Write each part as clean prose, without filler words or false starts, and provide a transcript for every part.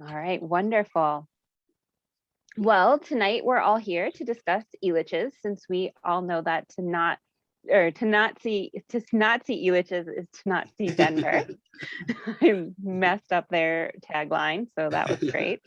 All right, wonderful. Well, tonight we're all here to discuss Elitches, since we all know that to not see Elitches is to not see Denver. I messed up their tagline, so that was great.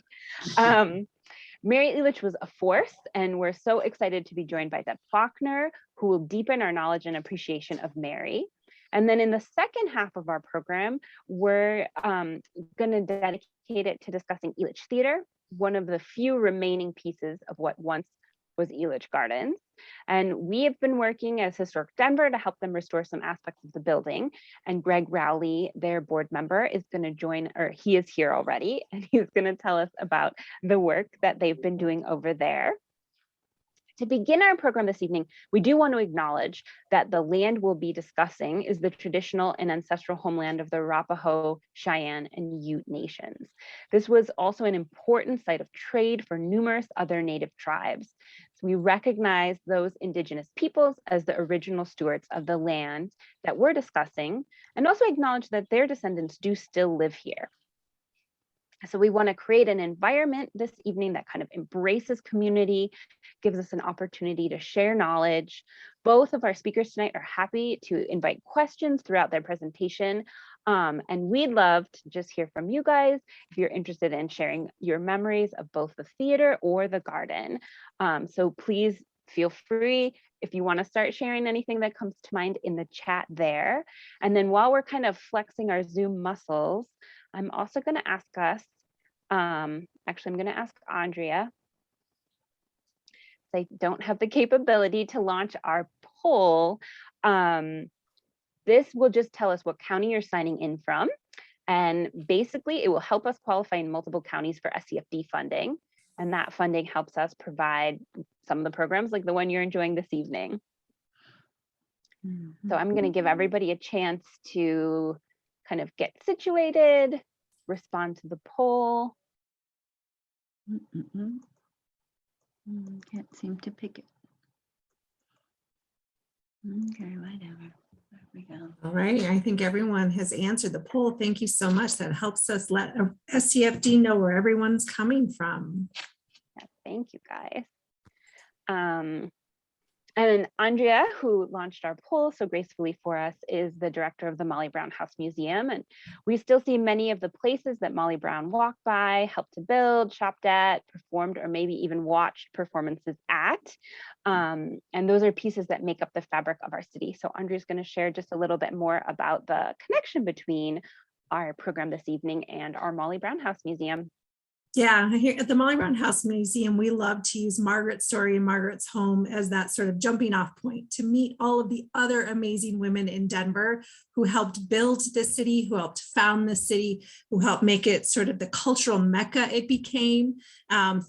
Mary Elitch was a force, and we're so excited to be joined by Deborah Faulkner, who will deepen our knowledge and appreciation of Mary. And then in the second half of our program, we're going to dedicate it to discussing Elitch Theater, one of the few remaining pieces of what once was Elitch Gardens. And we have been working as Historic Denver to help them restore some aspects of the building. And Greg Rowley, their board member, is going to join, or he is here already, and he's going to tell us about the work that they've been doing over there. To begin our program this evening, we do want to acknowledge that the land we'll be discussing is the traditional and ancestral homeland of the Arapaho, Cheyenne, and Ute nations. This was also an important site of trade for numerous other Native tribes. So we recognize those Indigenous peoples as the original stewards of the land that we're discussing, and also acknowledge that their descendants do still live here. So we want to create an environment this evening that kind of embraces community, gives us an opportunity to share knowledge. Both of our speakers tonight are happy to invite questions throughout their presentation. And we'd love to just hear from you guys if you're interested in sharing your memories of both the theater or the garden. So please feel free if you want to start sharing anything that comes to mind in the chat there. And then while we're kind of flexing our Zoom muscles, I'm also going to ask us, actually, I'm going to ask Andrea. They don't have the capability to launch our poll. This will just tell us what county you're signing in from. And basically, it will help us qualify in multiple counties for SCFD funding. And that funding helps us provide some of the programs like the one you're enjoying this evening. So I'm going to give everybody a chance to kind of get situated, respond to the poll. Can't seem to pick it. Okay, whatever. There we go. All right, I think everyone has answered the poll. Thank you so much. That helps us let SCFD know where everyone's coming from. Yeah, thank you, guys. And Andrea, who launched our poll so gracefully for us, is the director of the Molly Brown House Museum. And we still see many of the places that Molly Brown walked by, helped to build, shopped at, performed, or maybe even watched performances at. And those are pieces that make up the fabric of our city. So Andrea's going to share just a little bit more about the connection between our program this evening and our Molly Brown House Museum. Yeah, here at the Molly Brown House Museum, we love to use Margaret's story and Margaret's home as that sort of jumping off point to meet all of the other amazing women in Denver who helped build the city, who helped found the city, who helped make it sort of the cultural mecca it became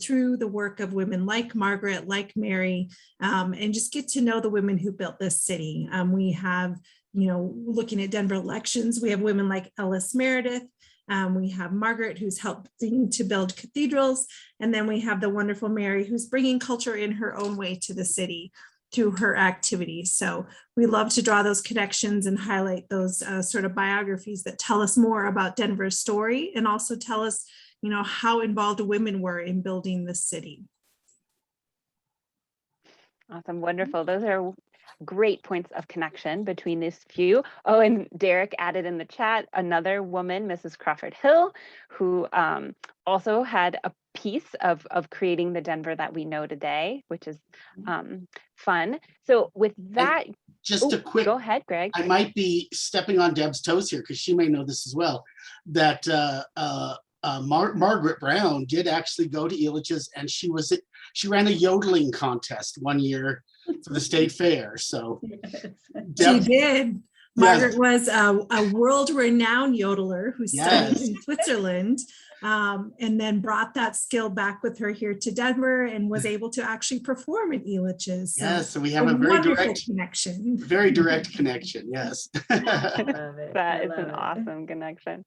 through the work of women like Margaret, like Mary, and just get to know the women who built this city. We have, looking at Denver elections, we have women like Ellis Meredith. We have Margaret, who's helping to build cathedrals, and then we have the wonderful Mary, who's bringing culture in her own way to the city through her activities. So we love to draw those connections and highlight those sort of biographies that tell us more about Denver's story and also tell us, how involved women were in building the city. Awesome, wonderful. Those are great points of connection between these few. Oh, and Derek added in the chat another woman, Mrs. Crawford Hill, who also had a piece of creating the Denver that we know today, which is fun. So with that, just a quick, go ahead, Greg. I might be stepping on Deb's toes here because she may know this as well, that Margaret Brown did actually go to Elitch's, and she ran a yodeling contest one year for the state fair. So she did. Margaret was a world-renowned yodeler who studied in Switzerland, and then brought that skill back with her here to Denver and was able to actually perform at Elitch's. So we have a very direct connection. Very direct connection. Yes. That is an awesome connection.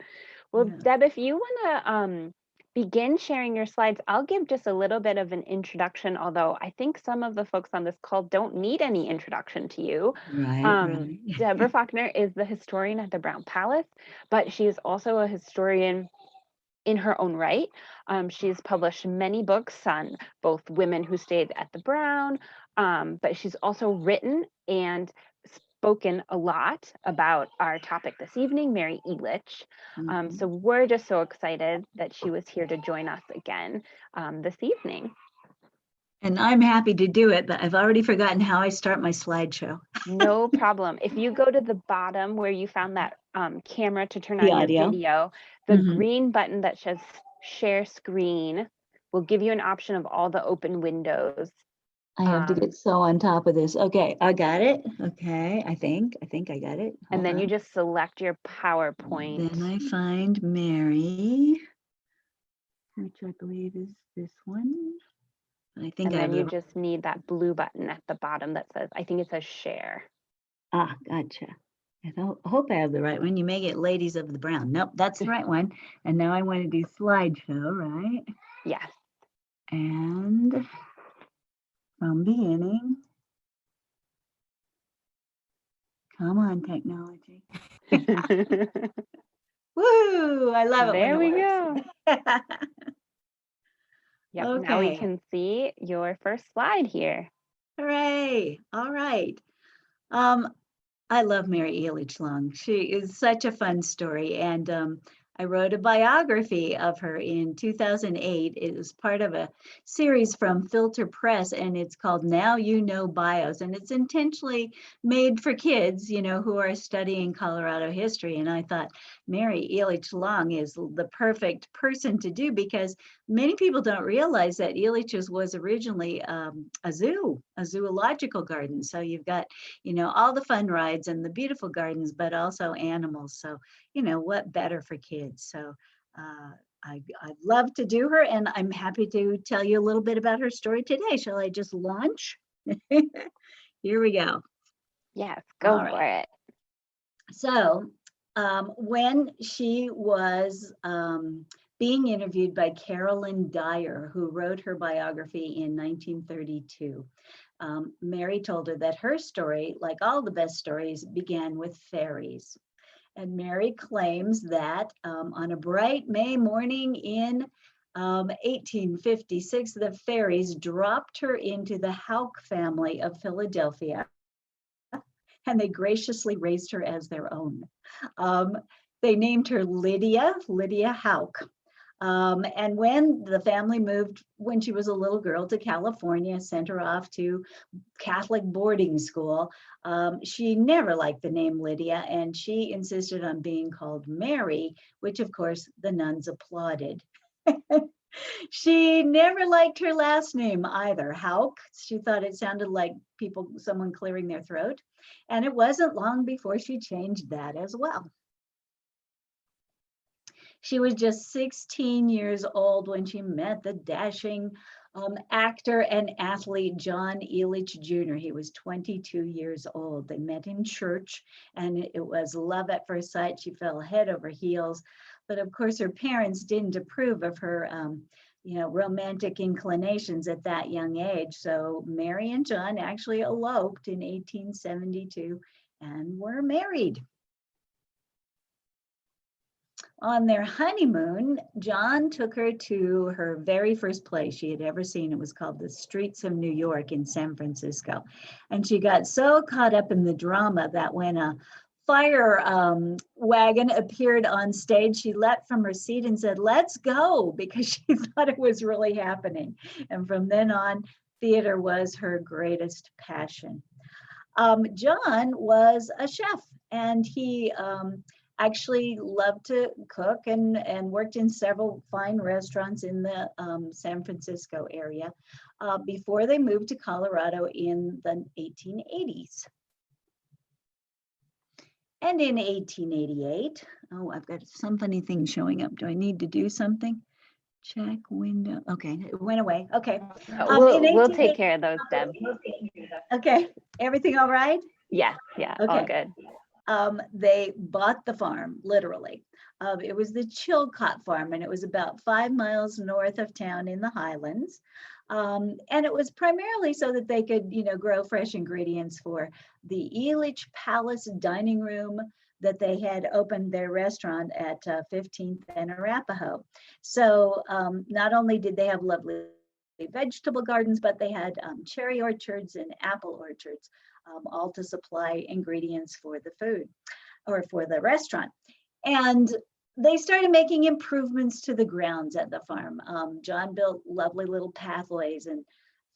Well, Deb, if you want to begin sharing your slides, I'll give just a little bit of an introduction, although I think some of the folks on this call don't need any introduction to you. Right. Deborah Faulkner is the historian at the Brown Palace, but she is also a historian in her own right. She's published many books on both women who stayed at the Brown, but she's also written and spoken a lot about our topic this evening, Mary Elitch. So we're just so excited that she was here to join us again this evening. And I'm happy to do it, but I've already forgotten how I start my slideshow. No problem. If you go to the bottom where you found that camera to turn The on audio. your video, the Mhm. green button that says share screen will give you an option of all the open windows. I have to get so on top of this. Okay, I got it. Okay, I think I got it. And Hold then you on. just select your PowerPoint. Then I find Mary, which I believe is this one. I think And I then have you the, just need that blue button at the bottom that says, I think it says share. gotcha. Hope I have the right one. You may get Ladies of the Brown. Nope, that's the right one. And now I want to do slideshow, right? Yes. And from beginning. Come on, technology. Woo! I love it. There we go. Yep, now we Okay. can see your first slide here. Hooray! All right. I love Mary Elitch Long. She is such a fun story, and I wrote a biography of her in 2008. It was part of a series from Filter Press, and it's called Now You Know Bios, and it's intentionally made for kids, you know, who are studying Colorado history. And I thought Mary Elitch Long is the perfect person to do, because many people don't realize that Elitch's was originally a zoological garden. So you've got, you know, all the fun rides and the beautiful gardens, but also animals. So, you know, what better for kids? So I'd love to do her, and I'm happy to tell you a little bit about her story today. Shall I just launch? Here we go. Yes, go All for right. it. So when she was being interviewed by Carolyn Dyer, who wrote her biography in 1932, Mary told her that her story, like all the best stories, began with fairies. And Mary claims that on a bright May morning in 1856, the fairies dropped her into the Houck family of Philadelphia, and they graciously raised her as their own. They named her Lydia Houck. And when the family moved, when she was a little girl, to California, sent her off to Catholic boarding school, she never liked the name Lydia, and she insisted on being called Mary, which of course the nuns applauded. She never liked her last name either, Houck. She thought it sounded like someone clearing their throat. And it wasn't long before she changed that as well. She was just 16 years old when she met the dashing actor and athlete John Elitch Jr. He was 22 years old. They met in church, and it was love at first sight. She fell head over heels. But of course, her parents didn't approve of her romantic inclinations at that young age. So Mary and John actually eloped in 1872 and were married. On their honeymoon, John took her to her very first play she had ever seen. It was called The Streets of New York in San Francisco. And she got so caught up in the drama that when a fire wagon appeared on stage, she leapt from her seat and said, "Let's go," because she thought it was really happening. And from then on, theater was her greatest passion. John was a chef, and he actually loved to cook and worked in several fine restaurants in the San Francisco area before they moved to Colorado in the 1880s. And in 1888, I've got some funny thing showing up. Do I need to do something? Check window. Okay, it went away. Okay. We'll take care of those, Deb. Okay, everything all right? Yeah, Okay. all good. they bought the farm, literally. It was the Chilcott Farm, and it was about 5 miles north of town in the Highlands. And it was primarily so that they could, grow fresh ingredients for the Elitch Palace dining room that they had opened their restaurant at 15th and Arapahoe. So not only did they have lovely vegetable gardens, but they had cherry orchards and apple orchards, all to supply ingredients for the food or for the restaurant. And they started making improvements to the grounds at the farm. John built lovely little pathways and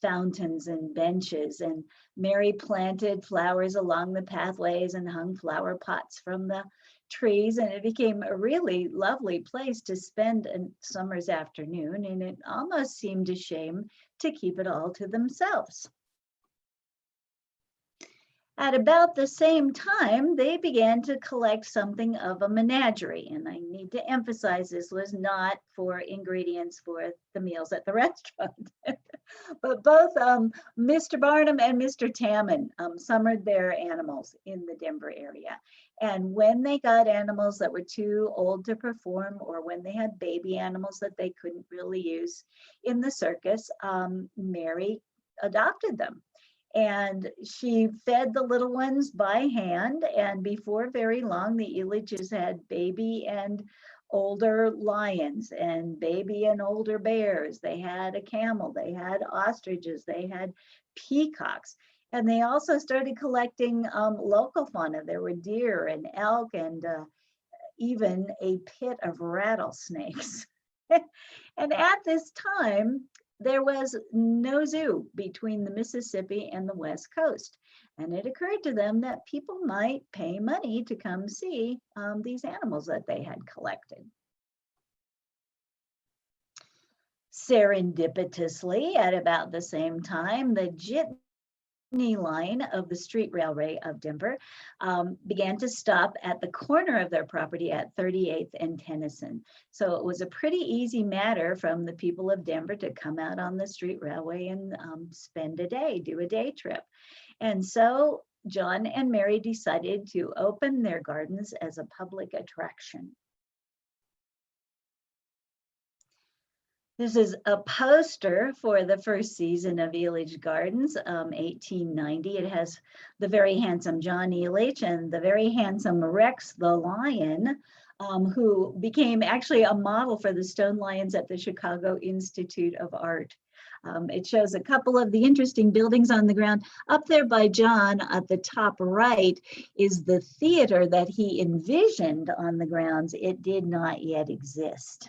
fountains and benches, and Mary planted flowers along the pathways and hung flower pots from the trees, and it became a really lovely place to spend a summer's afternoon, and it almost seemed a shame to keep it all to themselves. At about the same time, they began to collect something of a menagerie. And I need to emphasize this was not for ingredients for the meals at the restaurant. But both Mr. Barnum and Mr. Tamman summered their animals in the Denver area. And when they got animals that were too old to perform, or when they had baby animals that they couldn't really use in the circus, Mary adopted them. And she fed the little ones by hand, and before very long, the Elitches had baby and older lions and baby and older bears. They had a camel, they had ostriches, they had peacocks, and they also started collecting local fauna. There were deer and elk and even a pit of rattlesnakes. And at this time, there was no zoo between the Mississippi and the West Coast. And it occurred to them that people might pay money to come see these animals that they had collected. Serendipitously, at about the same time, the jitney line of the street railway of Denver began to stop at the corner of their property at 38th and Tennyson. So it was a pretty easy matter from the people of Denver to come out on the street railway and spend a day, do a day trip. And so John and Mary decided to open their gardens as a public attraction. This is a poster for the first season of Elitch Gardens, 1890. It has the very handsome John Elitch and the very handsome Rex the lion, who became actually a model for the stone lions at the Chicago Institute of Art. It shows a couple of the interesting buildings on the ground. Up there by John at the top right is the theater that he envisioned on the grounds. It did not yet exist.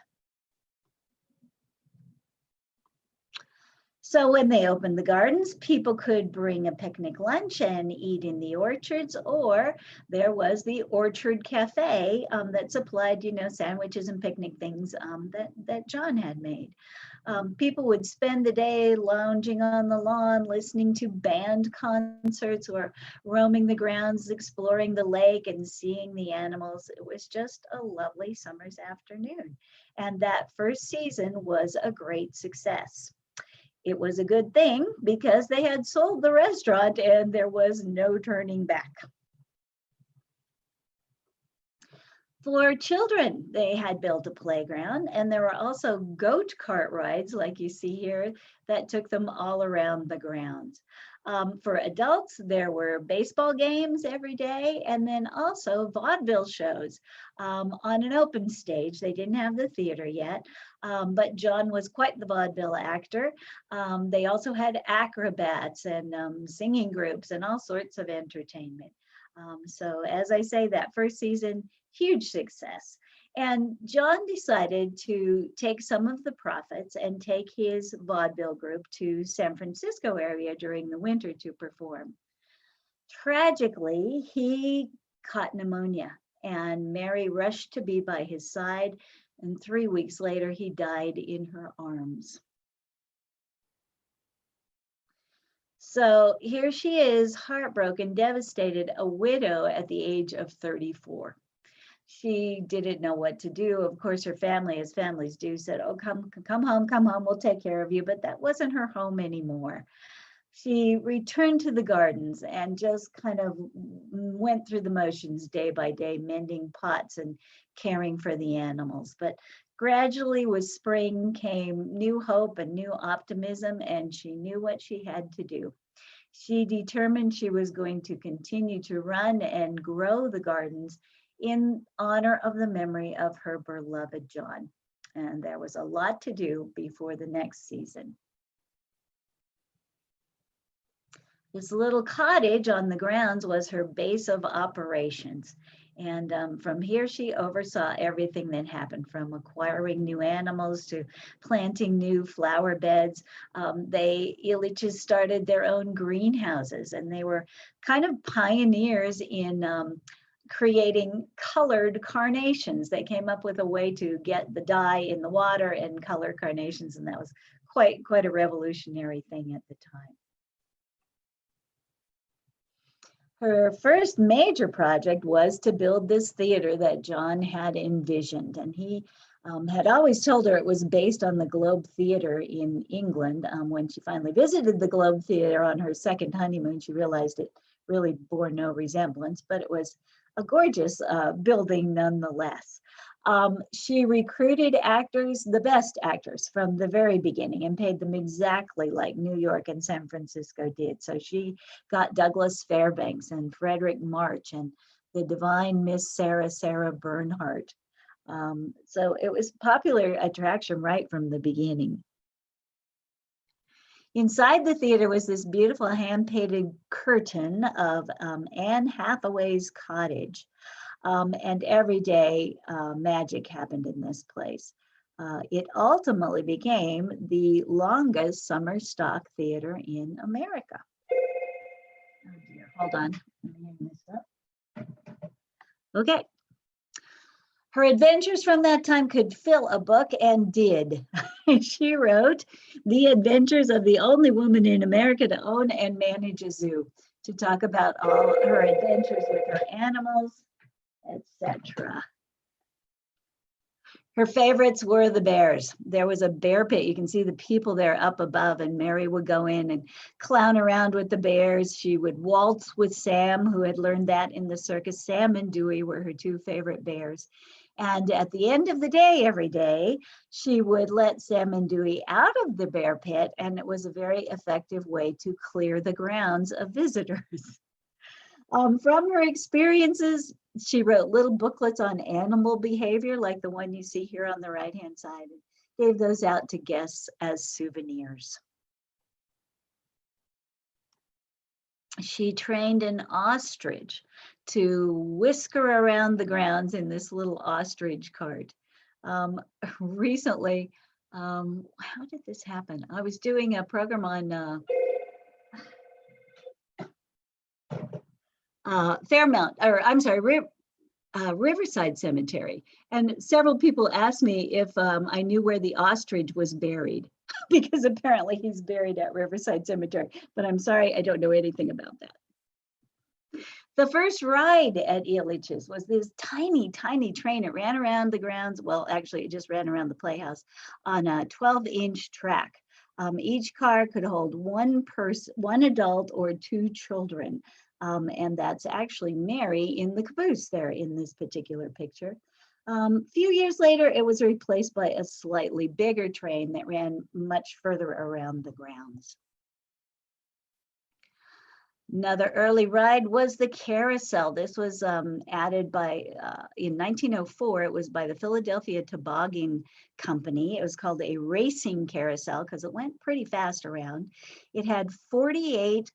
So when they opened the gardens, people could bring a picnic lunch and eat in the orchards, or there was the Orchard Cafe that supplied, sandwiches and picnic things that John had made. People would spend the day lounging on the lawn, listening to band concerts, or roaming the grounds, exploring the lake and seeing the animals. It was just a lovely summer's afternoon. And that first season was a great success. It was a good thing because they had sold the restaurant and there was no turning back. For children, they had built a playground, and there were also goat cart rides, like you see here, that took them all around the grounds. For adults, there were baseball games every day, and then also vaudeville shows on an open stage. They didn't have the theater yet, but John was quite the vaudeville actor. They also had acrobats and singing groups and all sorts of entertainment. So as I say, that first season, huge success. And John decided to take some of the profits and take his vaudeville group to San Francisco area during the winter to perform. Tragically, he caught pneumonia, and Mary rushed to be by his side, and 3 weeks later, he died in her arms. So here she is, heartbroken, devastated, a widow at the age of 34. She didn't know what to do. Of course, her family, as families do, said, "Oh, come home, we'll take care of you." But that wasn't her home anymore. She returned to the gardens and just kind of went through the motions day by day, mending pots and caring for the animals. But gradually with spring came new hope and new optimism, and she knew what she had to do. She determined she was going to continue to run and grow the gardens in honor of the memory of her beloved John. And there was a lot to do before the next season. This little cottage on the grounds was her base of operations. And from here, she oversaw everything that happened, from acquiring new animals to planting new flower beds. Elitches started their own greenhouses, and they were kind of pioneers in creating colored carnations. They came up with a way to get the dye in the water and color carnations, and that was quite a revolutionary thing at the time. Her first major project was to build this theater that John had envisioned, and he had always told her it was based on the Globe Theater in England. When she finally visited the Globe Theater on her second honeymoon, she realized it really bore no resemblance, but it was a gorgeous building nonetheless. She recruited actors, the best actors from the very beginning, and paid them exactly like New York and San Francisco did. So she got Douglas Fairbanks and Frederick March and the divine Miss Sarah Bernhardt. So it was a popular attraction right from the beginning. Inside the theater was this beautiful hand-painted curtain of Anne Hathaway's cottage. And every day magic happened in this place. It ultimately became the longest summer stock theater in America. Oh dear, hold on. Okay. Her adventures from that time could fill a book, and did. She wrote The Adventures of the Only Woman in America to Own and Manage a Zoo, to talk about all her adventures with her animals, etc. Her favorites were the bears. There was a bear pit. You can see the people there up above, and Mary would go in and clown around with the bears. She would waltz with Sam, who had learned that in the circus. Sam and Dewey were her two favorite bears. And at the end of the day, every day, she would let Sam and Dewey out of the bear pit, and it was a very effective way to clear the grounds of visitors. From her experiences, she wrote little booklets on animal behavior, like the one you see here on the right-hand side, and gave those out to guests as souvenirs. She trained an ostrich to whisker around the grounds in this little ostrich cart. Recently, how did this happen? I was doing a program on Riverside Cemetery, and several people asked me if I knew where the ostrich was buried, because apparently he's buried at Riverside Cemetery, but I'm sorry, I don't know anything about that. The first ride at Elitch's was this tiny train. It ran around the grounds. Well, actually, it just ran around the playhouse on a 12-inch track. Each car could hold one adult or two children. And that's actually Mary in the caboose there in this particular picture. Few years later, it was replaced by a slightly bigger train that ran much further around the grounds. Another early ride was the carousel. This was added in 1904. It was by the Philadelphia Toboggan Company. It was called a Racing Carousel because it went pretty fast around. It had 48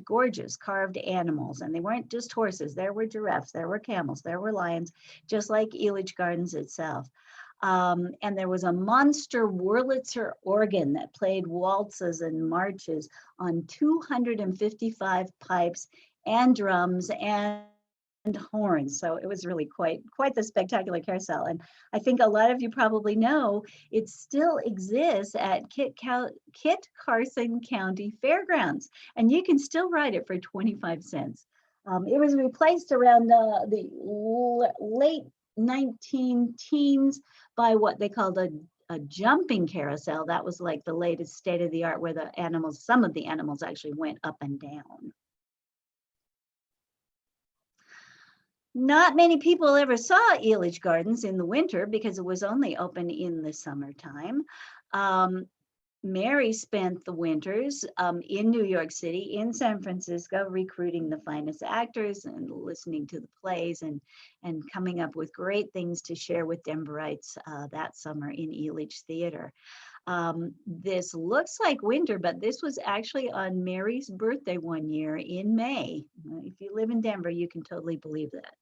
gorgeous carved animals, and they weren't just horses. There were giraffes, there were camels, there were lions, just like Elitch Gardens itself. And there was a monster Wurlitzer organ that played waltzes and marches on 255 pipes and drums and horns. So it was really quite the spectacular carousel. And I think a lot of you probably know it still exists at Kit Carson County Fairgrounds, and you can still ride it for 25 cents. It was replaced around the late 19 teens by what they called a jumping carousel. That was like the latest state of the art, where the animals, some of the animals actually went up and down. Not many people ever saw Elitch Gardens in the winter because it was only open in the summertime. Mary spent the winters in New York City, in San Francisco, recruiting the finest actors and listening to the plays and coming up with great things to share with Denverites that summer in Elitch Theater. This looks like winter, but this was actually on Mary's birthday one year in May. If you live in Denver, you can totally believe that.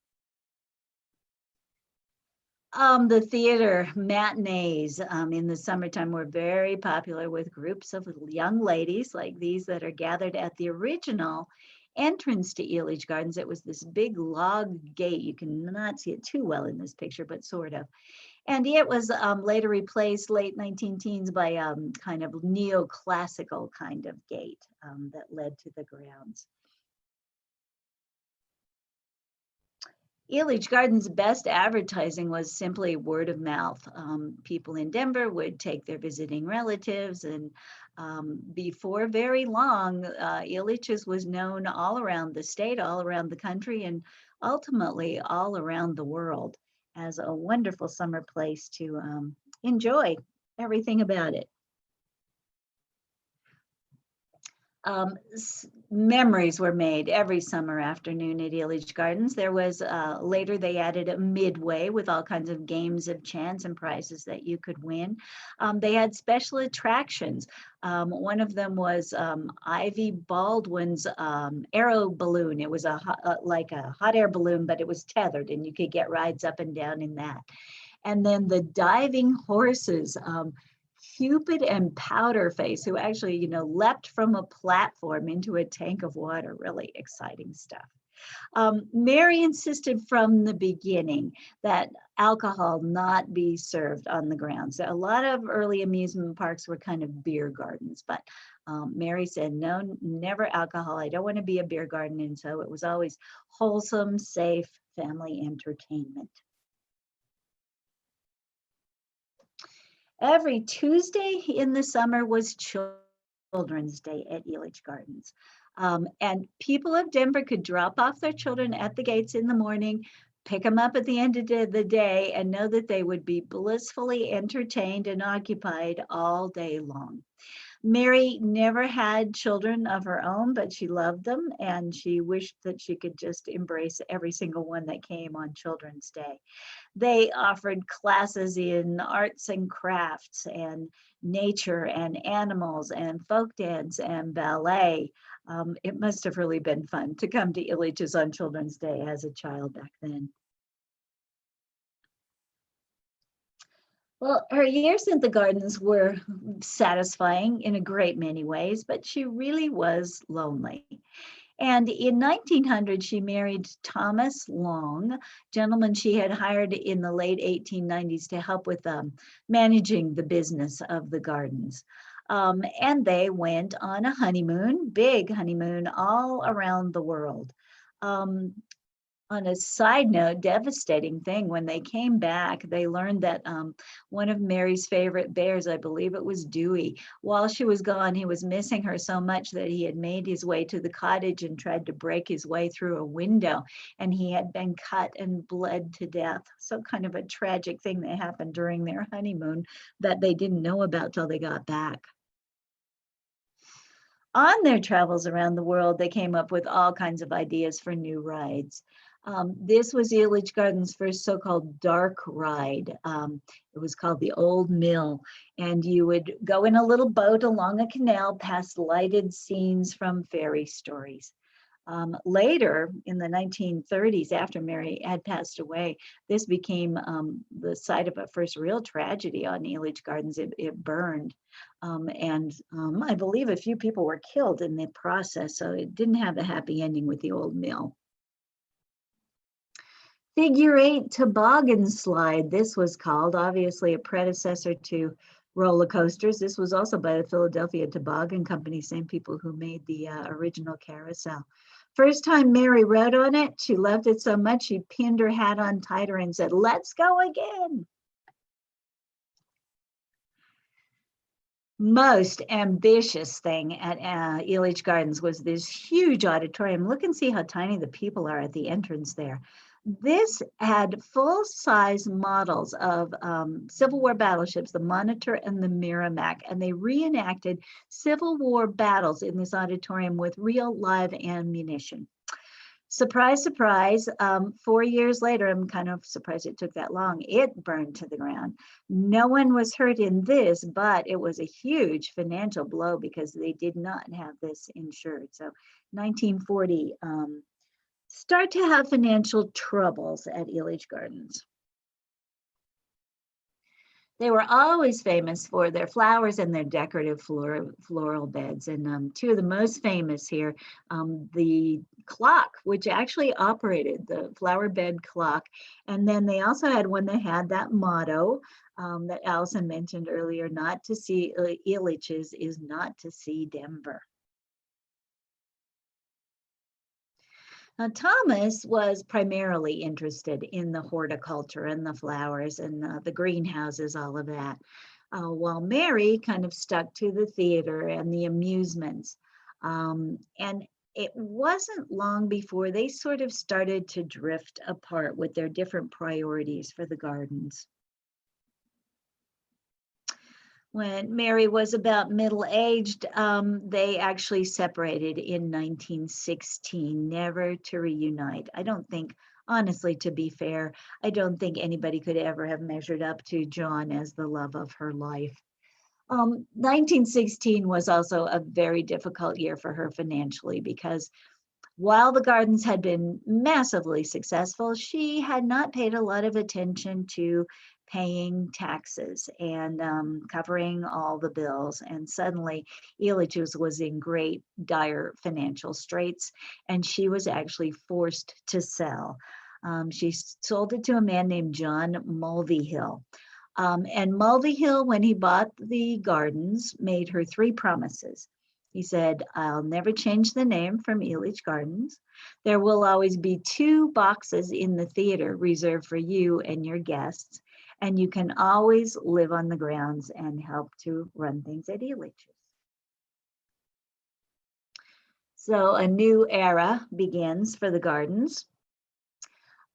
The theater matinees in the summertime were very popular with groups of young ladies like these that are gathered at the original entrance to Elitch Gardens. It was this big log gate. You cannot see it too well in this picture, but sort of. And it was later replaced late 19 teens by kind of neoclassical kind of gate that led to the grounds. Elitch Gardens' best advertising was simply word of mouth. People in Denver would take their visiting relatives, and before very long, Elitch's was known all around the state, all around the country, and ultimately all around the world as a wonderful summer place to enjoy everything about it. Memories were made every summer afternoon at Elitch Gardens. There was, later they added a midway with all kinds of games of chance and prizes that you could win. They had special attractions. One of them was Ivy Baldwin's aero balloon. It was like a hot air balloon, but it was tethered and you could get rides up and down in that. And then the diving horses, Cupid and Powderface, who actually, you know, leapt from a platform into a tank of water. Really exciting stuff. Mary insisted from the beginning that alcohol not be served on the grounds. A lot of early amusement parks were kind of beer gardens, but Mary said, no, never alcohol. I don't want to be a beer garden. And so it was always wholesome, safe family entertainment. Every Tuesday in the summer was Children's Day at Elitch Gardens. And people of Denver could drop off their children at the gates in the morning, pick them up at the end of the day, and know that they would be blissfully entertained and occupied all day long. Mary never had children of her own, but she loved them, and she wished that she could just embrace every single one that came on Children's Day. They offered classes in arts and crafts and nature and animals and folk dance and ballet. It must have really been fun to come to Elitch's on Children's Day as a child back then. Well, her years in the gardens were satisfying in a great many ways, but she really was lonely. And in 1900, she married Thomas Long, gentleman she had hired in the late 1890s to help with managing the business of the gardens. And they went on a honeymoon, big honeymoon, all around the world. On a side note, devastating thing, when they came back, they learned that one of Mary's favorite bears, I believe it was Dewey, while she was gone, he was missing her so much that he had made his way to the cottage and tried to break his way through a window, and he had been cut and bled to death. So kind of a tragic thing that happened during their honeymoon that they didn't know about till they got back. On their travels around the world, they came up with all kinds of ideas for new rides. This was Elitch Gardens' first so-called dark ride. It was called the Old Mill, and you would go in a little boat along a canal past lighted scenes from fairy stories. Later, in the 1930s, after Mary had passed away, this became the site of a first real tragedy on Elitch Gardens. It burned, and I believe a few people were killed in the process, so it didn't have a happy ending with the Old Mill. Figure 8 toboggan slide, this was called, obviously a predecessor to roller coasters. This was also by the Philadelphia Toboggan Company, same people who made the original carousel. First time Mary rode on it, she loved it so much she pinned her hat on tighter and said, "Let's go again." most ambitious thing at Elitch Gardens was this huge auditorium. Look and see how tiny the people are at the entrance there. This had full-size models of Civil War battleships, the Monitor and the Merrimack, and they reenacted Civil War battles in this auditorium with real live ammunition. Surprise, surprise, 4 years later, I'm kind of surprised it took that long, it burned to the ground. No one was hurt in this, but it was a huge financial blow because they did not have this insured. So 1940, start to have financial troubles at Elitch Gardens. They were always famous for their flowers and their decorative floral beds. And two of the most famous here, the clock, which actually operated the flower bed clock. And then they also had one that had that motto that Allison mentioned earlier, not to see Elitch's is not to see Denver. Now, Thomas was primarily interested in the horticulture and the flowers and the greenhouses, all of that, while Mary kind of stuck to the theater and the amusements. And it wasn't long before they sort of started to drift apart with their different priorities for the gardens. When Mary was about middle-aged, they actually separated in 1916, never to reunite. I don't think, honestly, to be fair, I don't think anybody could ever have measured up to John as the love of her life. 1916 was also a very difficult year for her financially because while the gardens had been massively successful, she had not paid a lot of attention to paying taxes and covering all the bills. And suddenly Elitch's was in great dire financial straits, and she was actually forced to sell. She sold it to a man named John Mulvihill. And Mulvihill, when he bought the gardens, made her 3 promises. He said, I'll never change the name from Elitch Gardens. There will always be 2 boxes in the theater reserved for you and your guests. And you can always live on the grounds and help to run things at Elitch's. So a new era begins for the gardens.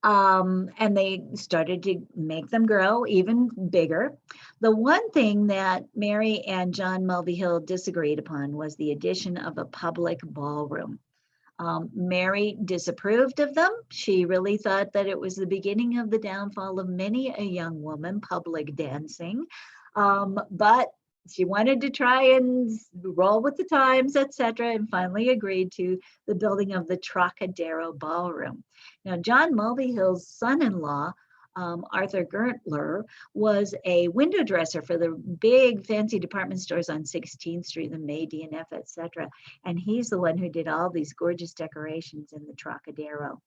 And they started to make them grow even bigger. The one thing that Mary and John Mulvihill disagreed upon was the addition of a public ballroom. Mary disapproved of them. She really thought that it was the beginning of the downfall of many a young woman, public dancing. But she wanted to try and roll with the times, etc., and finally agreed to the building of the Trocadero Ballroom. Now, John Mulvihill's son-in-law, Arthur Gertler, was a window dresser for the big fancy department stores on 16th Street, the May, D&F, etc. And he's the one who did all these gorgeous decorations in the Trocadero.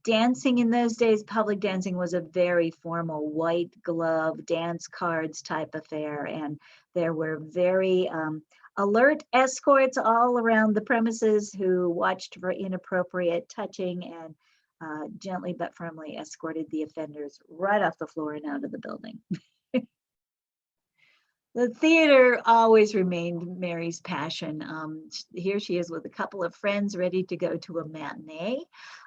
Dancing in those days, public dancing was a very formal white glove dance cards type affair, and there were very alert escorts all around the premises who watched for inappropriate touching and gently but firmly escorted the offenders right off the floor and out of the building. The theater always remained Mary's passion. Here she is with a couple of friends ready to go to a matinee.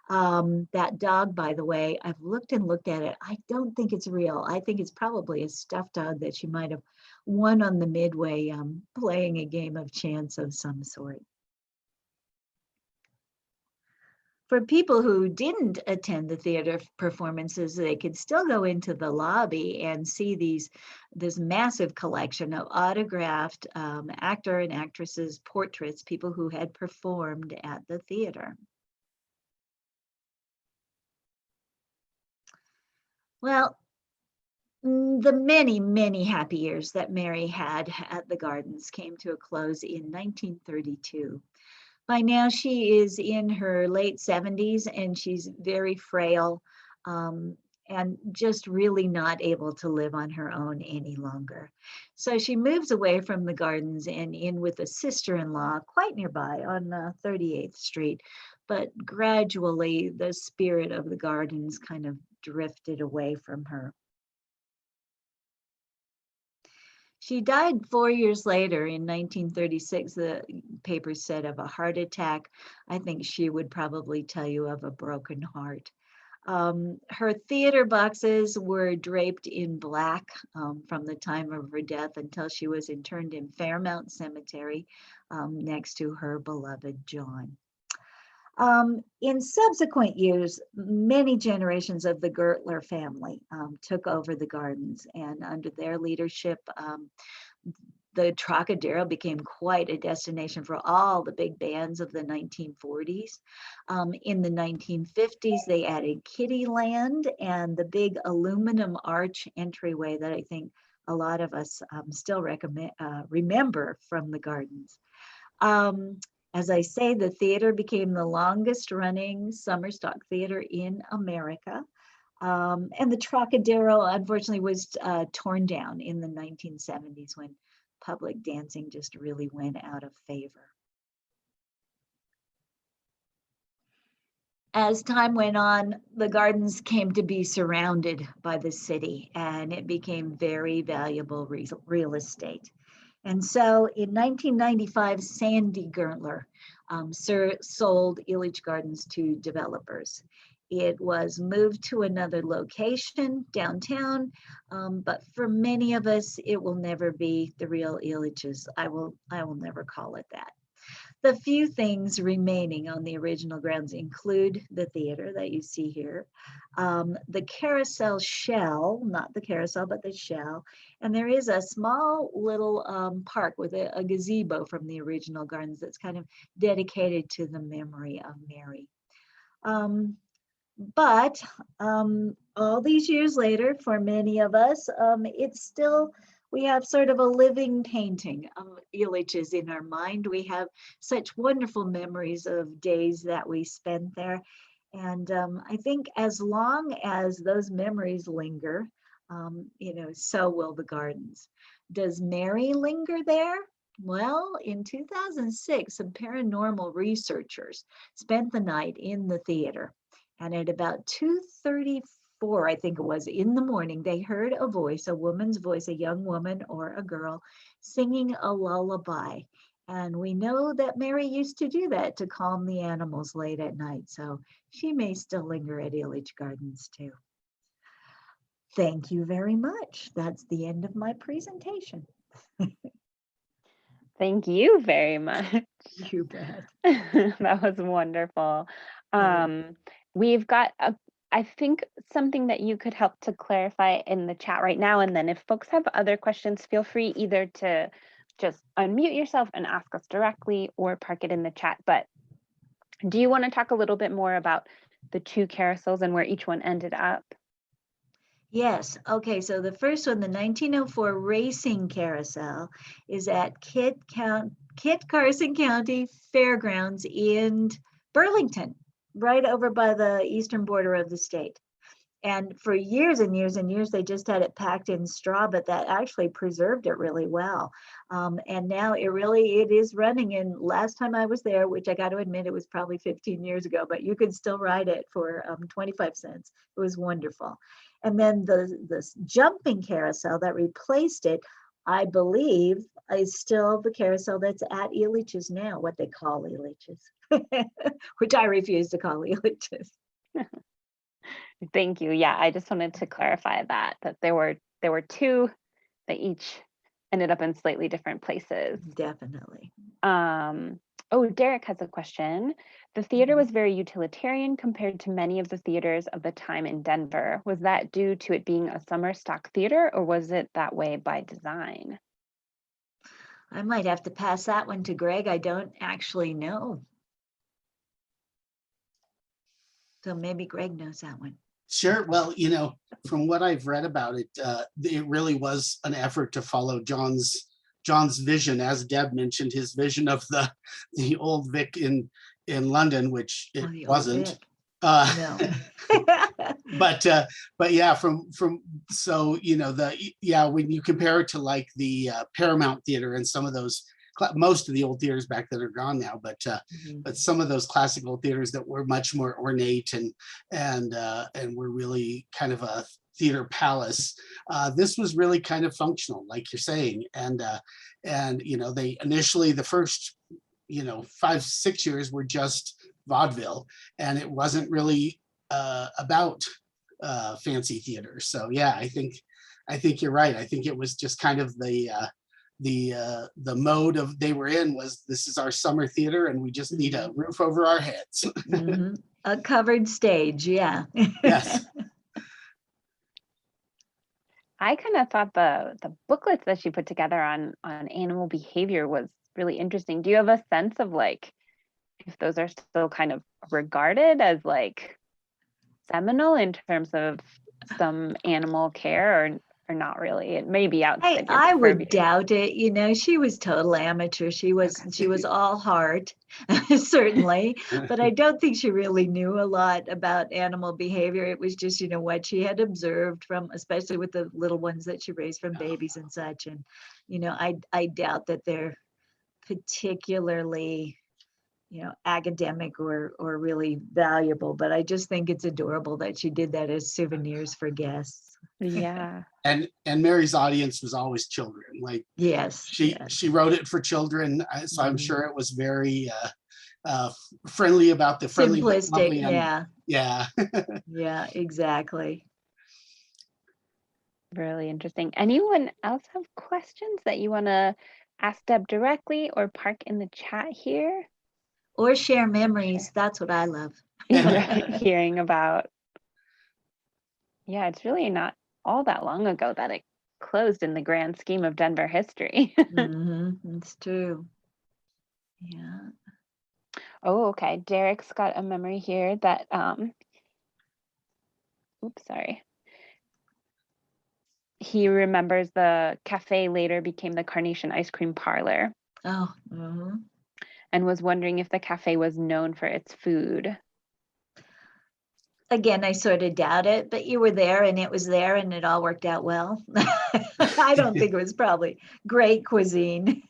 That dog, by the way, I've looked and looked at it. I don't think it's real. I think it's probably a stuffed dog that she might have won on the midway playing a game of chance of some sort. For people who didn't attend the theater performances, they could still go into the lobby and see this massive collection of autographed actor and actresses' portraits, people who had performed at the theater. Well, the many, many happy years that Mary had at the gardens came to a close in 1932. By now, she is in her late 70s and she's very frail and just really not able to live on her own any longer. So she moves away from the gardens and in with a sister-in-law quite nearby on 38th Street. But gradually, the spirit of the gardens kind of drifted away from her. She died 4 years later in 1936. The paper said of a heart attack. I think she would probably tell you of a broken heart. Her theater boxes were draped in black from the time of her death until she was interned in Fairmount Cemetery next to her beloved John. In subsequent years, many generations of the Gertler family took over the gardens, and under their leadership, the Trocadero became quite a destination for all the big bands of the 1940s. In the 1950s, they added Kittyland and the big aluminum arch entryway that I think a lot of us still remember from the gardens. As I say, the theater became the longest running summer stock theater in America. And the Trocadero, unfortunately, was torn down in the 1970s when public dancing just really went out of favor. As time went on, the gardens came to be surrounded by the city, and it became very valuable real estate. And so in 1995, Sandy Gertler sold Elitch Gardens to developers. It was moved to another location downtown, but for many of us, it will never be the real Elitch's. I will never call it that. The few things remaining on the original grounds include the theater that you see here, the carousel shell, not the carousel, but the shell, and there is a small little park with a gazebo from the original gardens that's kind of dedicated to the memory of Mary. But all these years later, for many of us, it's still, we have sort of a living painting of Elitch's in our mind. We have such wonderful memories of days that we spent there. And I think as long as those memories linger, so will the gardens. Does Mary linger there? Well, in 2006, some paranormal researchers spent the night in the theater. And at about 2:34, I think it was, in the morning, they heard a voice, a woman's voice, a young woman or a girl, singing a lullaby. And we know that Mary used to do that to calm the animals late at night. So she may still linger at Elitch Gardens too. Thank you very much. That's the end of my presentation. Thank you very much. You bet. That was wonderful. We've got, I think, something that you could help to clarify in the chat right now. And then if folks have other questions, feel free either to just unmute yourself and ask us directly or park it in the chat. But do you want to talk a little bit more about the two carousels and where each one ended up? Yes. Okay. So the first one, the 1904 Racing Carousel, is at Kit Carson County Fairgrounds in Burlington, right over by the eastern border of the state. And for years and years and years, they just had it packed in straw, but that actually preserved it really well. And now it is running. And last time I was there, which I got to admit, it was probably 15 years ago, but you could still ride it for 25 cents. It was wonderful. And then the jumping carousel that replaced it, I believe, is still the carousel that's at Elitch's now, what they call Elitch's, which I refuse to call Elitch's. Thank you. Yeah, I just wanted to clarify that there were two that each ended up in slightly different places. Definitely. Oh, Derek has a question. The theater was very utilitarian compared to many of the theaters of the time in Denver. Was that due to it being a summer stock theater, or was it that way by design? I might have to pass that one to Greg. I don't actually know. So maybe Greg knows that one. Sure. Well, from what I've read about it, it really was an effort to follow John's vision, as Deb mentioned, his vision of the old Vic in London, which it wasn't. No. But yeah, when you compare it to like the Paramount Theater and some of those, most of the old theaters back then are gone now, but some of those classical theaters that were much more ornate and were really kind of a Theater Palace. This was really kind of functional, like you're saying. And they initially, the first, 5-6 years were just vaudeville, and it wasn't really about fancy theater. So yeah, I think you're right. I think it was just kind of the mode of they were in was, this is our summer theater and we just need a roof over our heads. Mhm. A covered stage, yeah. Yes. I kind of thought the booklets that she put together on animal behavior was really interesting. Do you have a sense of like if those are still kind of regarded as like seminal in terms of some animal care, or not really? It may be outside your I would purview. doubt it. She was total amateur. She was all heart, certainly, but I don't think she really knew a lot about animal behavior. It was just, what she had observed from, especially with the little ones that she raised from babies and such. And, I doubt that they're particularly, academic or really valuable, but I just think it's adorable that she did that as souvenirs for guests. Yeah. And Mary's audience was always children. Like Yes. she wrote it for children, so I'm Mhm. sure it was very friendly about the friendly but Simplistic, lovely, yeah, yeah. yeah, exactly. Really interesting. Anyone else have questions that you want to ask Deb directly or park in the chat here? Or share memories. That's what I love. Hearing about. Yeah, it's really not all that long ago that it closed in the grand scheme of Denver history. It's true. Yeah. Oh, okay. Derek's got a memory here that oops, sorry. He remembers the cafe later became the Carnation Ice Cream Parlor Oh. and was wondering if the cafe was known for its food. Again, I sort of doubt it, but you were there and it was there and it all worked out well. I don't think it was probably great cuisine.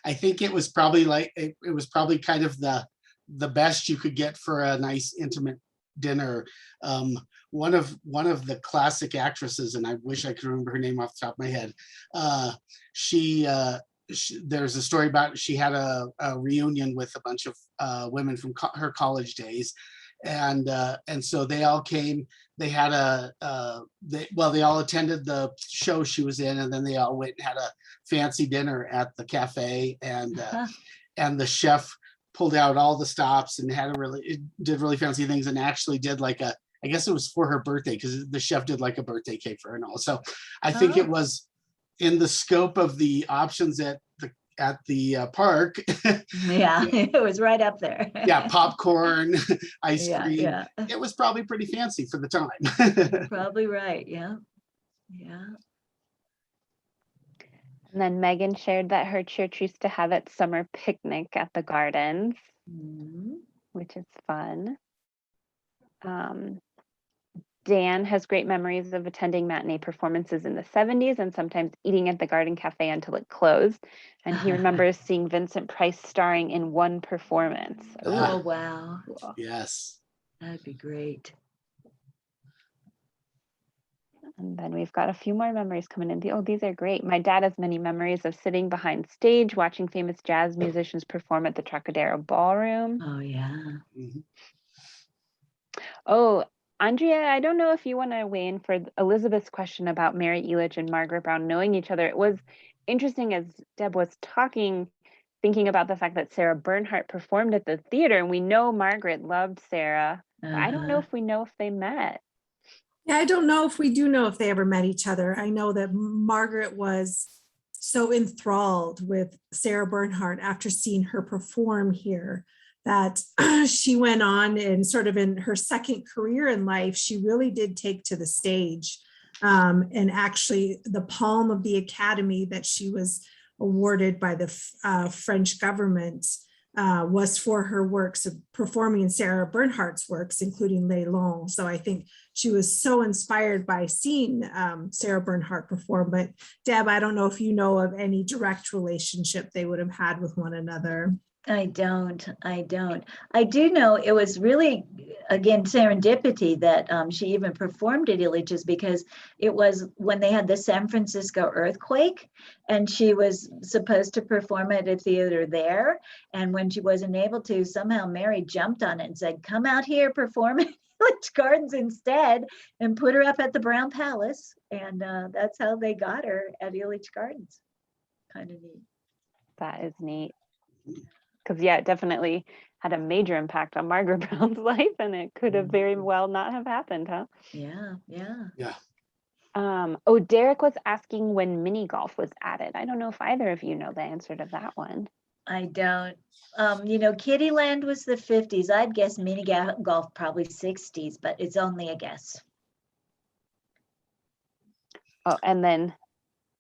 I think it was probably like it was probably kind of the best you could get for a nice intimate dinner. One of the classic actresses, and I wish I could remember her name off the top of my head. There's a story about she had a reunion with a bunch of women from her college days, and so they all came. They had they all attended the show she was in, and then they all went and had a fancy dinner at the cafe, and the chef pulled out all the stops and did really fancy things, and actually did like I guess it was for her birthday, because the chef did like a birthday cake for her and all. So I think it was in the scope of the options at the park. Yeah, it was right up there. Yeah, popcorn, ice Yeah, cream. yeah. It was probably pretty fancy for the time. Probably right. Yeah. Yeah. And then Megan shared that her church used to have its summer picnic at the gardens, which is fun. Dan has great memories of attending matinee performances in the 70s and sometimes eating at the Garden Cafe until it closed. And he remembers seeing Vincent Price starring in one performance. Oh, wow. Cool. Yes. That'd be great. And then we've got a few more memories coming in. Oh, these are great. My dad has many memories of sitting behind stage, watching famous jazz musicians perform at the Trocadero Ballroom. Oh, yeah. Mhm. Oh, Andrea, I don't know if you want to weigh in for Elizabeth's question about Mary Elitch and Margaret Brown knowing each other. It was interesting as Deb was talking, thinking about the fact that Sarah Bernhardt performed at the theater, and we know Margaret loved Sarah. But I don't know if we know if they met. Yeah, I don't know if we do know if they ever met each other. I know that Margaret was so enthralled with Sarah Bernhardt after seeing her perform here that she went on and sort of in her second career in life, she really did take to the stage. And actually the Palm of the Academy that she was awarded by the French government was for her works of performing Sarah Bernhardt's works, including Les Longs. So I think she was so inspired by seeing Sarah Bernhardt perform. But Deb, I don't know if you know of any direct relationship they would have had with one another. I don't. I do know it was really, again, serendipity that she even performed at Ilitch's, because it was when they had the San Francisco earthquake, and she was supposed to perform at a theater there. And when she wasn't able to, somehow Mary jumped on it and said, come out here, perform at Ilitch Gardens instead, and put her up at the Brown Palace. And that's how they got her at Ilitch Gardens. Kind of neat. That is neat. Because yeah, it definitely had a major impact on Margaret Brown's life, and it could have very well not have happened, huh? Yeah. Yeah. Oh, Derek was asking when mini golf was added. I don't know if either of you know the answer to that one. I don't. Kittyland was the 50s. I'd guess mini golf probably 60s, but it's only a guess. Oh, and then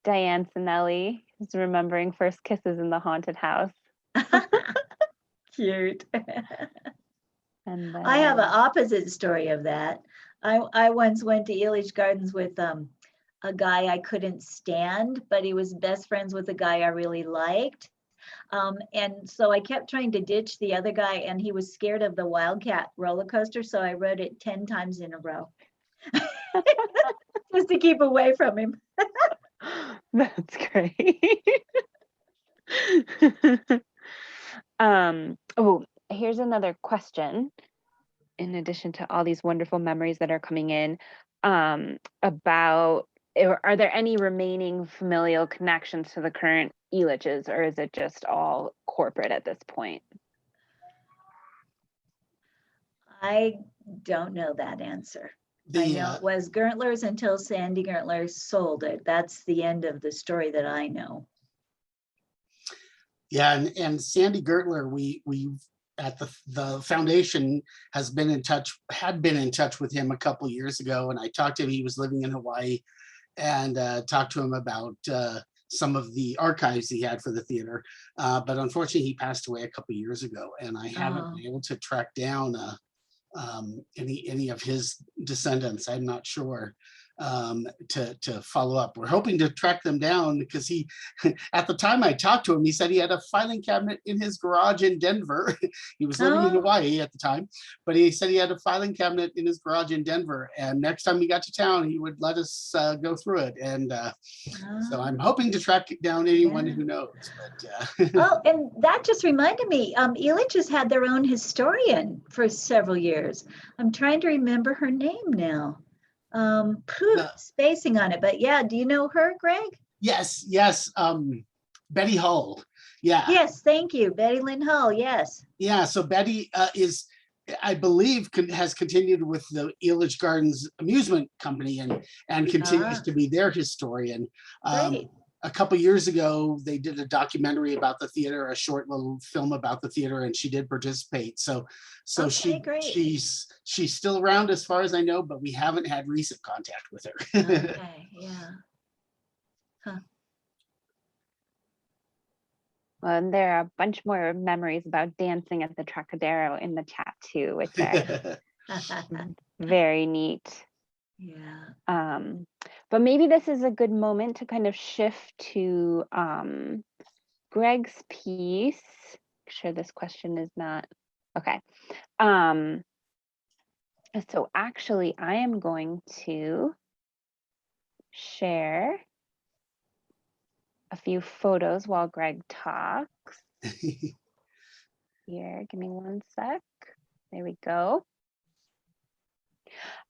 Diane Sinelli is remembering first kisses in the haunted house. Cute. And then, I have an opposite story of that. I once went to Ilitch Gardens with a guy I couldn't stand, but he was best friends with a guy I really liked. And so I kept trying to ditch the other guy, and he was scared of the Wildcat roller coaster, so I rode it 10 times in a row just to keep away from him. that's great. Oh, here's another question. In addition to all these wonderful memories that are coming in, about, are there any remaining familial connections to the current Elitches, or is it just all corporate at this point? I don't know that answer. I know it was Gertler's until Sandy Gertler sold it. That's the end of the story that I know. Yeah, and Sandy Gertler, we at the foundation had been in touch with him a couple years ago, and I talked to him. He was living in Hawaii, and talked to him about some of the archives he had for the theater. But unfortunately, he passed away a couple years ago, and I haven't been able to track down any of his descendants. I'm not sure to follow up. We're hoping to track them down, because he, at the time I talked to him, he said he had a filing cabinet in his garage in Denver. He was living in Hawaii at the time, but he said he had a filing cabinet in his garage in Denver, and next time he got to town, he would let us go through it. And so I'm hoping to track down anyone who knows. But oh, and that just reminded me, Elitch has had their own historian for several years. I'm trying to remember her name now. Spacing on it, but yeah, do you know her, Greg? Yes. Betty Hull. Yeah. Yes, thank you. Betty Lynn Hull, yes. Yeah, so Betty is, I believe, has continued with the Elitch Gardens Amusement Company and continues to be their historian. Great. A couple years ago, they did a documentary about the theater, a short little film about the theater, and she did participate. So she's still around as far as I know, but we haven't had recent contact with her. Okay, yeah. Huh. Well, and there are a bunch more memories about dancing at the Trocadero in the chat too, which are very neat. Yeah. But maybe this is a good moment to kind of shift to Greg's piece. Make sure this question is not okay. So actually, I am going to share a few photos while Greg talks. Here, give me one sec. There we go.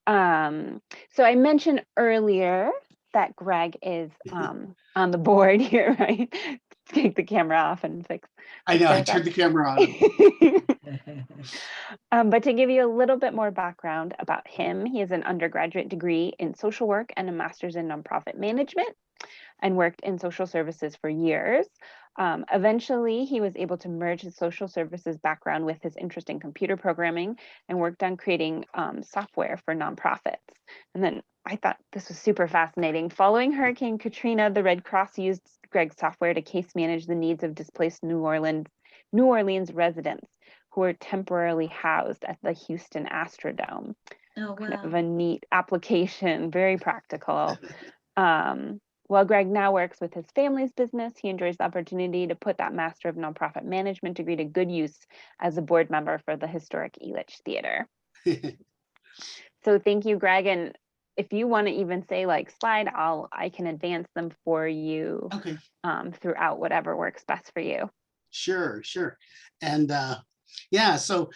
So I mentioned earlier that Greg is on the board here, right? Take the camera off and fix. I know, I turned the camera on. But to give you a little bit more background about him, he has an undergraduate degree in social work and a master's in nonprofit management, and worked in social services for years. Eventually, he was able to merge his social services background with his interest in computer programming and worked on creating software for nonprofits. And then I thought this was super fascinating. Following Hurricane Katrina, the Red Cross used Greg's software to case manage the needs of displaced New Orleans residents who were temporarily housed at the Houston Astrodome. Oh, wow. Kind of a neat application, very practical. While Greg now works with his family's business, he enjoys the opportunity to put that Master of Nonprofit Management degree to good use as a board member for the Historic Elitch Theater. So thank you, Greg. And if you want to even say like slide, I can advance them for you Okay. Throughout whatever works best for you. Sure. And yeah, so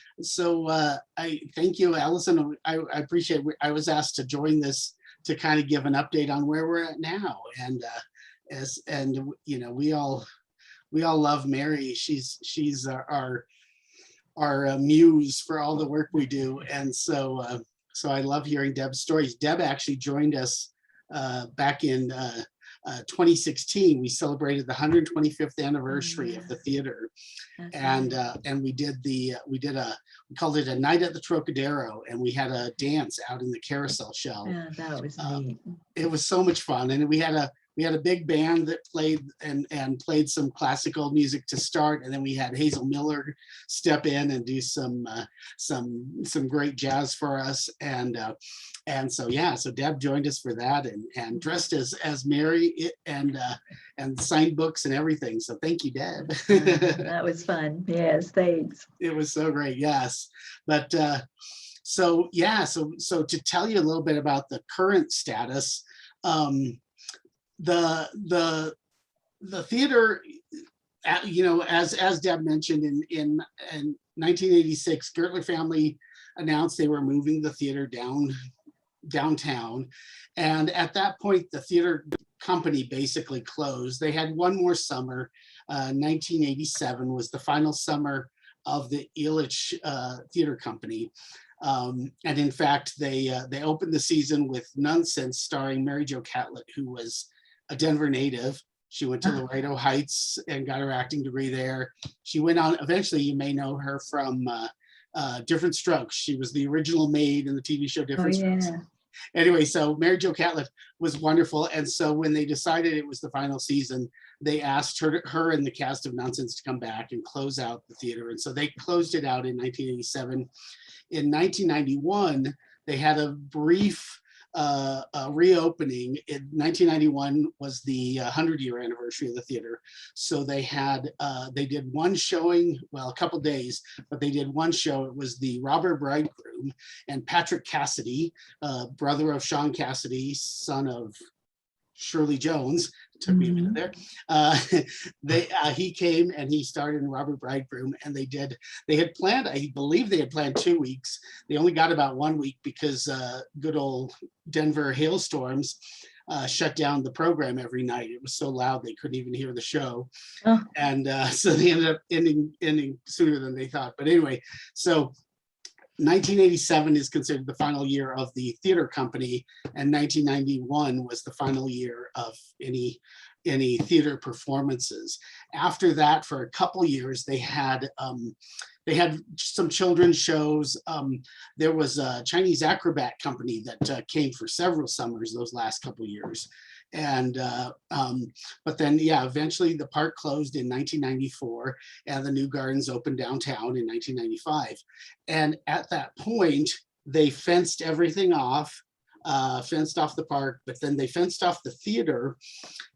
I thank you, Allison. I appreciate it. I was asked to join this to kind of give an update on where we're at now. And you know, we all love Mary. She's our muse for all the work we do. And so I love hearing Deb's stories. Deb actually joined us back in 2016. We celebrated the 125th anniversary of the theater. And we called it a night at the Trocadero, and we had a dance out in the carousel shell. Yeah, that was neat. It was so much fun, and we had a big band that played and played some classical music to start, and then we had Hazel Miller step in and do some great jazz for us, and so yeah, so Deb joined us for that, and dressed as Mary, and signed books and everything. So thank you, Deb. That was fun. Yes, thanks. It was so great. Yes, but so yeah, so to tell you a little bit about the current status. The theater, you know, as Deb mentioned, in 1986, Gertler family announced they were moving the theater downtown, and at that point, the theater company basically closed. They had one more summer. 1987 was the final summer of the Elitch Theater Company. And in fact, they opened the season with Nonsense, starring Mary Jo Catlett, who was a Denver native. She went to Laredo Heights and got her acting degree there. She went on, eventually you may know her from Different Strokes. She was the original maid in the TV show Different Strokes. Yeah. Anyway, so Mary Jo Catlett was wonderful. And so when they decided it was the final season, they asked her and the cast of Nonsense to come back and close out the theater. And so they closed it out in 1987. In 1991, they had a brief reopening. In 1991 was the 100-year anniversary of the theater. So they did one showing, well, a couple days, but they did one show. It was the Robber Bridegroom, and Patrick Cassidy, brother of Sean Cassidy, son of Shirley Jones. Took me a minute there. He came and he starred in Robert Bridegroom, and they had planned, I believe they had planned 2 weeks. They only got about 1 week because good old Denver hailstorms shut down the program every night. It was so loud they couldn't even hear the show. Oh. And so they ended up ending sooner than they thought. But anyway, so 1987 is considered the final year of the theater company, and 1991 was the final year of any theater performances. After that, for a couple years, they had some children's shows. There was a Chinese acrobat company that came for several summers those last couple years. And but then, yeah, eventually the park closed in 1994, and the new gardens opened downtown in 1995. And at that point, they fenced everything off, fenced off the park, but then they fenced off the theater.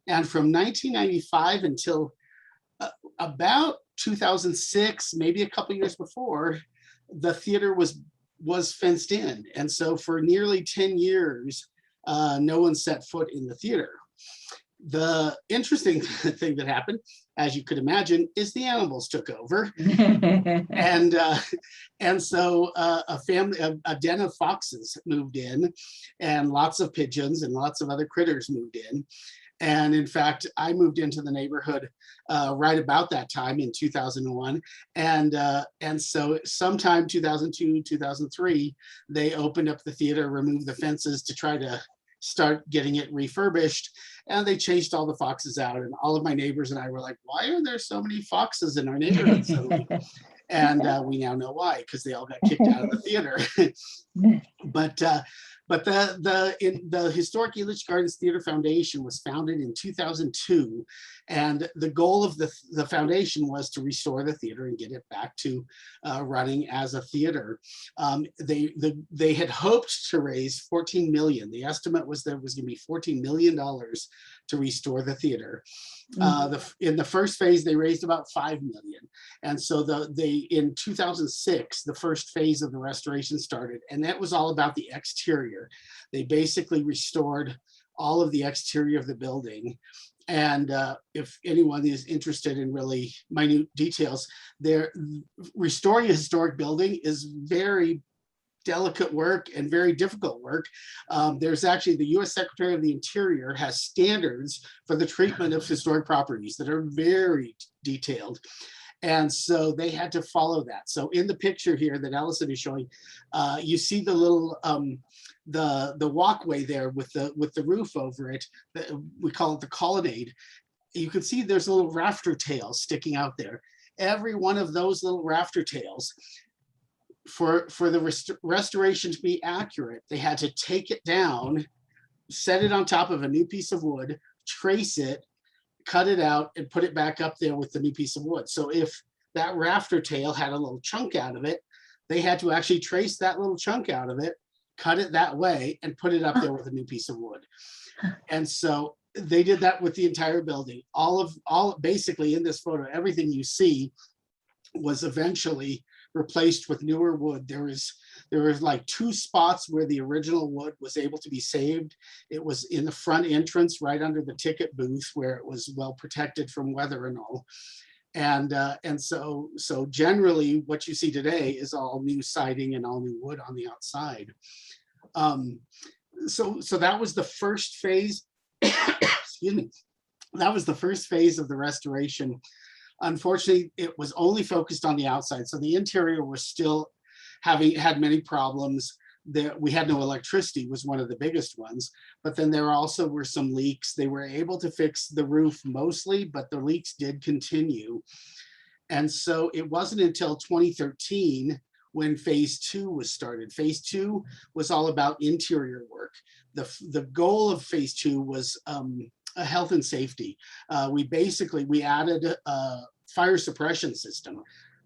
And from 1995 until about 2006, maybe a couple years before, the theater was fenced in. And so for nearly 10 years, no one set foot in the theater. The interesting thing that happened, as you could imagine, is the animals took over. and so a den of foxes moved in, and lots of pigeons and lots of other critters moved in. And in fact, I moved into the neighborhood right about that time in 2001. And so sometime 2002, 2003, they opened up the theater, removed the fences to try to start getting it refurbished. And they chased all the foxes out. And all of my neighbors and I were like, why are there so many foxes in our neighborhood suddenly? And we now know why, because they all got kicked out of the theater. But the Historic Elitch Gardens Theatre Foundation was founded in 2002, And the goal of the foundation was to restore the theater and get it back to running as a theater. They had hoped to raise 14 million. The estimate was there was going to be $14 million to restore the theater. In the first phase, they raised about 5 million. And so in 2006, the first phase of the restoration started, and that was all about the exterior. They basically restored all of the exterior of the building. And if anyone is interested in really minute details, restoring a historic building is very delicate work and very difficult work. There's actually the US Secretary of the Interior has standards for the treatment of historic properties that are very detailed. And so they had to follow that. So in the picture here that Allison is showing, you see the little, the walkway there with the roof over it. We call it the colonnade. You can see there's a little rafter tail sticking out there. Every one of those little rafter tails, for the restoration to be accurate, they had to take it down, set it on top of a new piece of wood, trace it, cut it out, and put it back up there with the new piece of wood. So if that rafter tail had a little chunk out of it, they had to actually trace that little chunk out of it, cut it that way, and put it up there with a new piece of wood. And so they did that with the entire building. All basically in this photo, everything you see was eventually replaced with newer wood. There was like 2 spots where the original wood was able to be saved. It was in the front entrance, right under the ticket booth, where it was well protected from weather and all. And so generally what you see today is all new siding and all new wood on the outside. So that was the first phase. Excuse me. That was the first phase of the restoration. Unfortunately, it was only focused on the outside. So the interior was still had many problems. We had no electricity was one of the biggest ones, but then there also were some leaks. They were able to fix the roof mostly, but the leaks did continue. And so it wasn't until 2013 when phase 2 was started. Phase 2 was all about interior work. The goal of phase 2 was health and safety. We added a fire suppression system.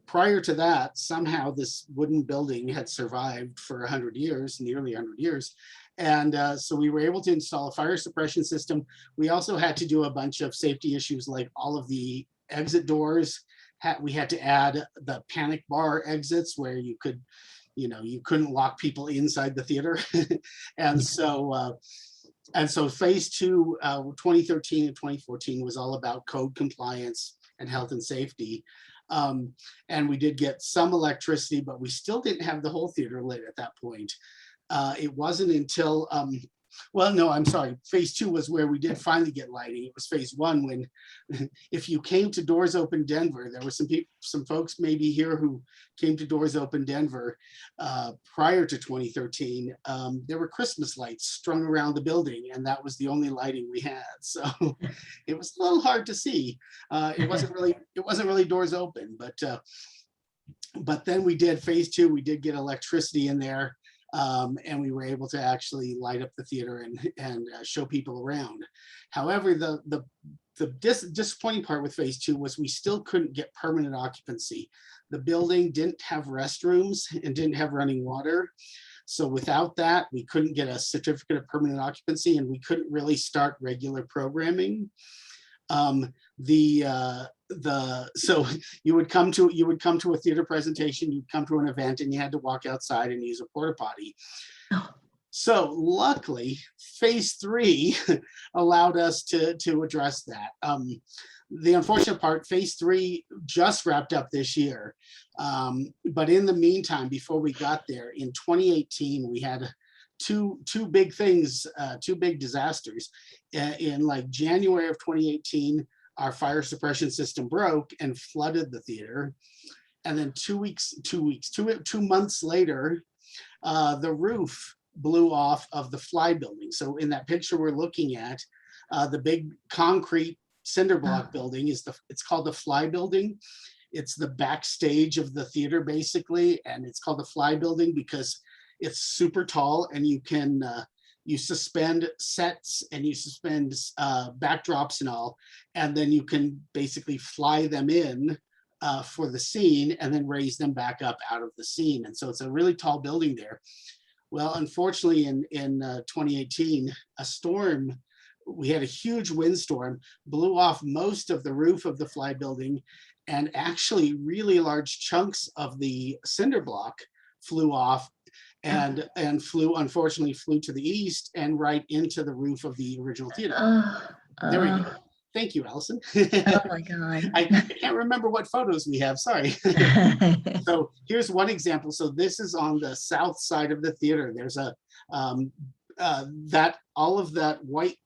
Prior to that, somehow this wooden building had survived for 100 years, nearly 100 years. And so we were able to install a fire suppression system. We also had to do a bunch of safety issues, like all of the exit doors. We had to add the panic bar exits where you couldn't lock people inside the theater. And so phase 2, 2013 and 2014 was all about code compliance and health and safety. And we did get some electricity, but we still didn't have the whole theater lit at that point. It wasn't until, phase 2 was where we did finally get lighting. It was phase 1 when, if you came to Doors Open Denver, there were some folks maybe here who came to Doors Open Denver prior to 2013. There were Christmas lights strung around the building, and that was the only lighting we had. So it was a little hard to see. It wasn't really doors open, but then we did phase 2. We did get electricity in there. And we were able to actually light up the theater and show people around. However, the disappointing part with phase 2 was we still couldn't get permanent occupancy. The building didn't have restrooms and didn't have running water. So without that, we couldn't get a certificate of permanent occupancy, and we couldn't really start regular programming. So you would come to a theater presentation, you'd come to an event, and you had to walk outside and use a porta potty. Oh. So luckily, phase 3 allowed us to address that. The unfortunate part, phase 3 just wrapped up this year. But in the meantime, before we got there, in 2018, we had two big things, 2 big disasters. In like January of 2018, our fire suppression system broke and flooded the theater. And then 2 months later, the roof blew off of the fly building. So in that picture we're looking at, the big concrete cinder block building it's called the fly building. It's the backstage of the theater basically. And it's called the fly building because it's super tall, and you can you suspend sets and you suspend backdrops and all, and then you can basically fly them in for the scene and then raise them back up out of the scene. And so it's a really tall building there. Well, unfortunately, in 2018, a storm, we had a huge windstorm, blew off most of the roof of the fly building, and actually really large chunks of the cinder block flew off and unfortunately flew to the east and right into the roof of the original theater. There we go. Thank you, Allison. Oh my God. I can't remember what photos we have, sorry. So here's one example. So this is on the south side of the theater. There's a, all of that white,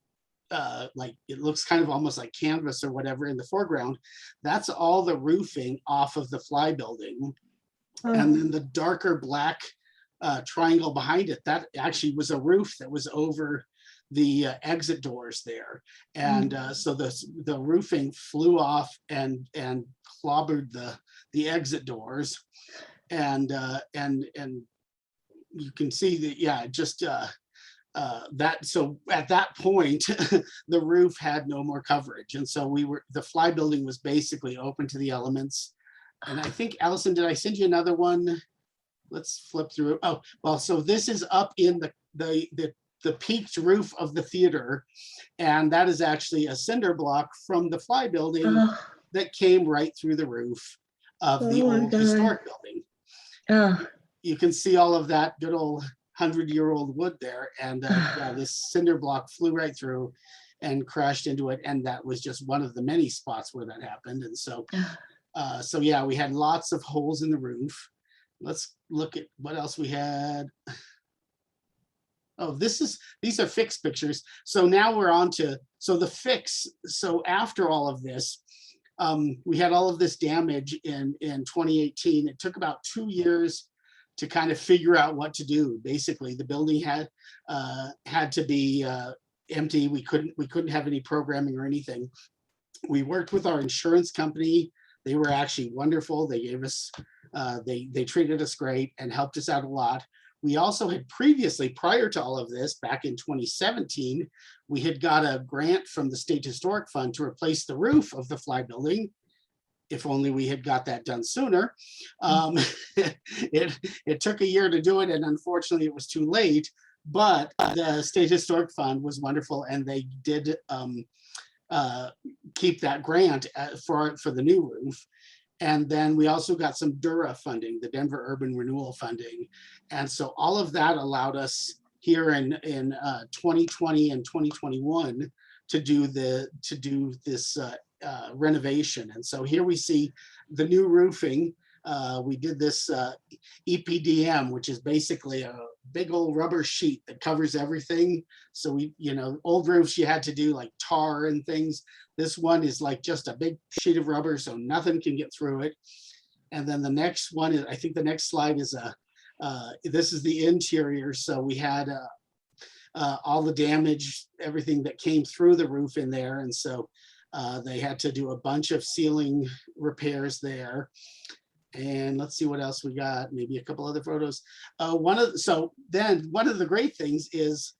like it looks kind of almost like canvas or whatever in the foreground. That's all the roofing off of the fly building. And then the darker black triangle behind it, that actually was a roof that was over the exit doors there. And so the roofing flew off and clobbered the exit doors. And you can see that, yeah, just that, so at that point, the roof had no more coverage. And so the fly building was basically open to the elements. And I think, Allison, did I send you another one? Let's flip through. Oh, well, so this is up in the peaked roof of the theater. And that is actually a cinder block from the fly building that came right through the roof of the old historic building. You can see all of that good old 100-year-old wood there. And yeah, this cinder block flew right through and crashed into it. And that was just one of the many spots where that happened. And so, so yeah, we had lots of holes in the roof. Let's look at what else we had. Oh, these are fixed pictures. So now we're on to, so the fix. So after all of this, we had all of this damage in 2018. It took about 2 years to kind of figure out what to do. Basically, the building had to be empty. We couldn't have any programming or anything. We worked with our insurance company. They were actually wonderful. They gave us, they treated us great and helped us out a lot. We also had previously, prior to all of this, back in 2017, we had got a grant from the State Historic Fund to replace the roof of the fly building. If only we had got that done sooner. It took a year to do it, and unfortunately it was too late, but the State Historic Fund was wonderful, and they did keep that grant for the new roof. And then we also got some DURA funding, the Denver Urban Renewal funding. And so all of that allowed us here in 2020 and 2021 to do this renovation. And so here we see the new roofing. We did this EPDM, which is basically a big old rubber sheet that covers everything. So we, old roofs you had to do like tar and things. This one is like just a big sheet of rubber, so nothing can get through it. And then the next one is, I think the next slide is this is the interior. So we had all the damage, everything that came through the roof in there. And so they had to do a bunch of ceiling repairs there. And let's see what else we got, maybe a couple other photos. So then one of the great things is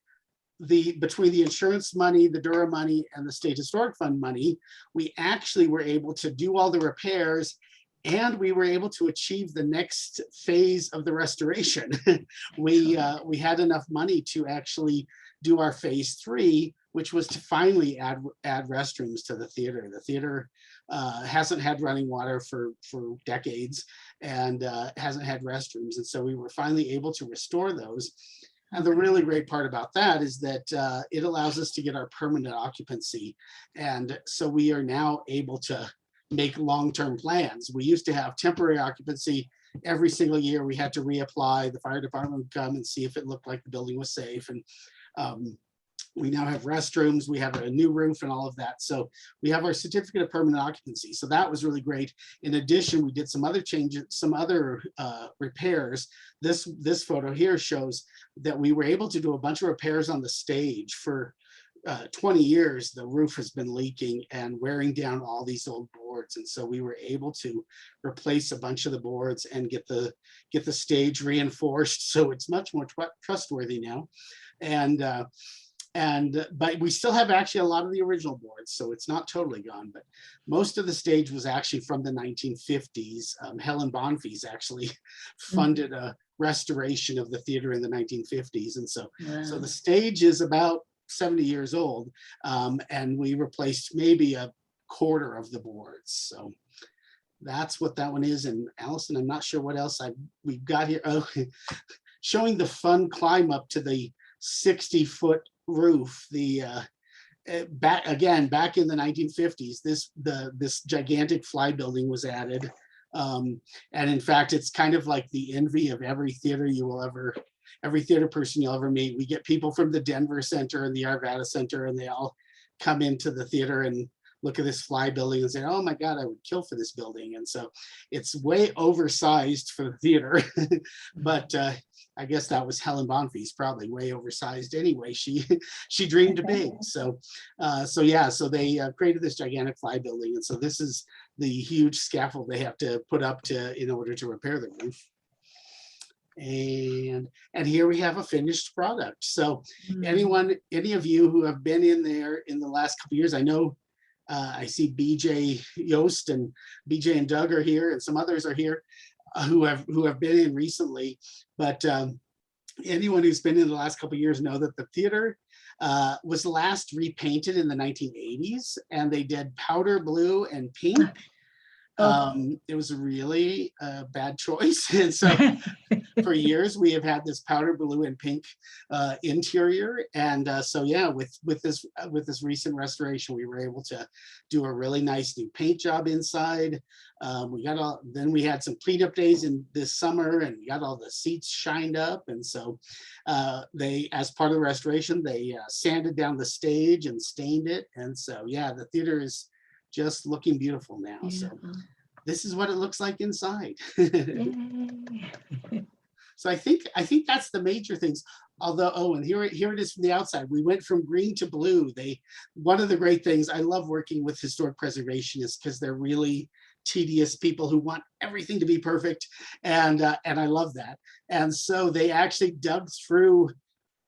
between the insurance money, the DURA money, and the State Historic Fund money, we actually were able to do all the repairs, and we were able to achieve the next phase of the restoration. We had enough money to actually do our phase 3, which was to finally add restrooms to the theater. The theater hasn't had running water for decades and hasn't had restrooms. And so we were finally able to restore those. And the really great part about that is that it allows us to get our permanent occupancy. And so we are now able to make long-term plans. We used to have temporary occupancy. Every single year we had to reapply. The fire department would come and see if it looked like the building was safe. And we now have restrooms, we have a new roof and all of that. So we have our certificate of permanent occupancy. So that was really great. In addition, we did some other changes, some other repairs. This photo here shows that we were able to do a bunch of repairs on the stage. For 20 years, the roof has been leaking and wearing down all these old boards. And so we were able to replace a bunch of the boards and get the stage reinforced. So it's much more trustworthy now. But we still have actually a lot of the original boards, so it's not totally gone, but most of the stage was actually from the 1950s. Helen Bonfils actually funded a restoration of the theater in the 1950s. And so Wow. the stage is about 70 years old, and we replaced maybe a quarter of the boards. So that's what that one is. And Allison, I'm not sure what else we've got here. Oh, showing the fun climb up to the 60-foot roof. Back in the 1950s, this gigantic fly building was added. And in fact, it's kind of like the envy of every theater person you'll ever meet. We get people from the Denver Center and the Arvada Center, and they all come into the theater and look at this fly building and say, oh my God, I would kill for this building. And so it's way oversized for the theater. But I guess that was Helen Bonfils, probably way oversized anyway. She dreamed big. So they created this gigantic fly building. And so this is the huge scaffold they have to put up in order to repair the roof. And here we have a finished product. So any of you who have been in there in the last couple of years, I know I see BJ Yost and BJ and Doug are here, and some others are here who have been in recently. But anyone who's been in the last couple of years know that the theater was last repainted in the 1980s, and they did powder blue and pink. It was a really bad choice. And so for years we have had this powder blue and pink interior. And with this recent restoration, we were able to do a really nice new paint job inside. Then we had some clean up days in this summer, and we got all the seats shined up. And so as part of the restoration, they sanded down the stage and stained it. And so, the theater is just looking beautiful now. Beautiful. So this is what it looks like inside. So I think that's the major things. Although, and here it is from the outside. We went from green to blue. One of the great things, I love working with historic preservationists because they're really tedious people who want everything to be perfect, and I love that. And so they actually dug through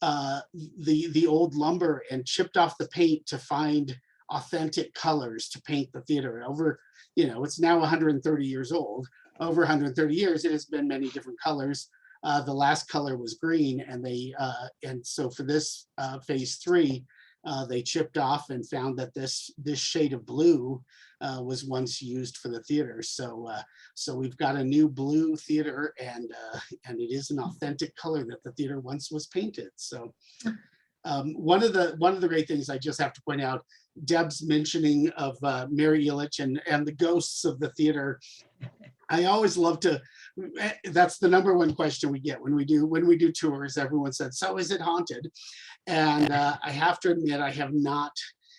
the old lumber and chipped off the paint to find authentic colors to paint the theater. Over, it's now 130 years old. Over 130 years, it has been many different colors. The last color was green, and so for this phase 3, they chipped off and found that this shade of blue was once used for the theater. So we've got a new blue theater, and it is an authentic color that the theater once was painted. So one of the great things I just have to point out, Deb's mentioning of Mary Elitch and the ghosts of the theater. I always love to. That's the number one question we get when we do tours. Everyone said, "So is it haunted?" And I have to admit, I have not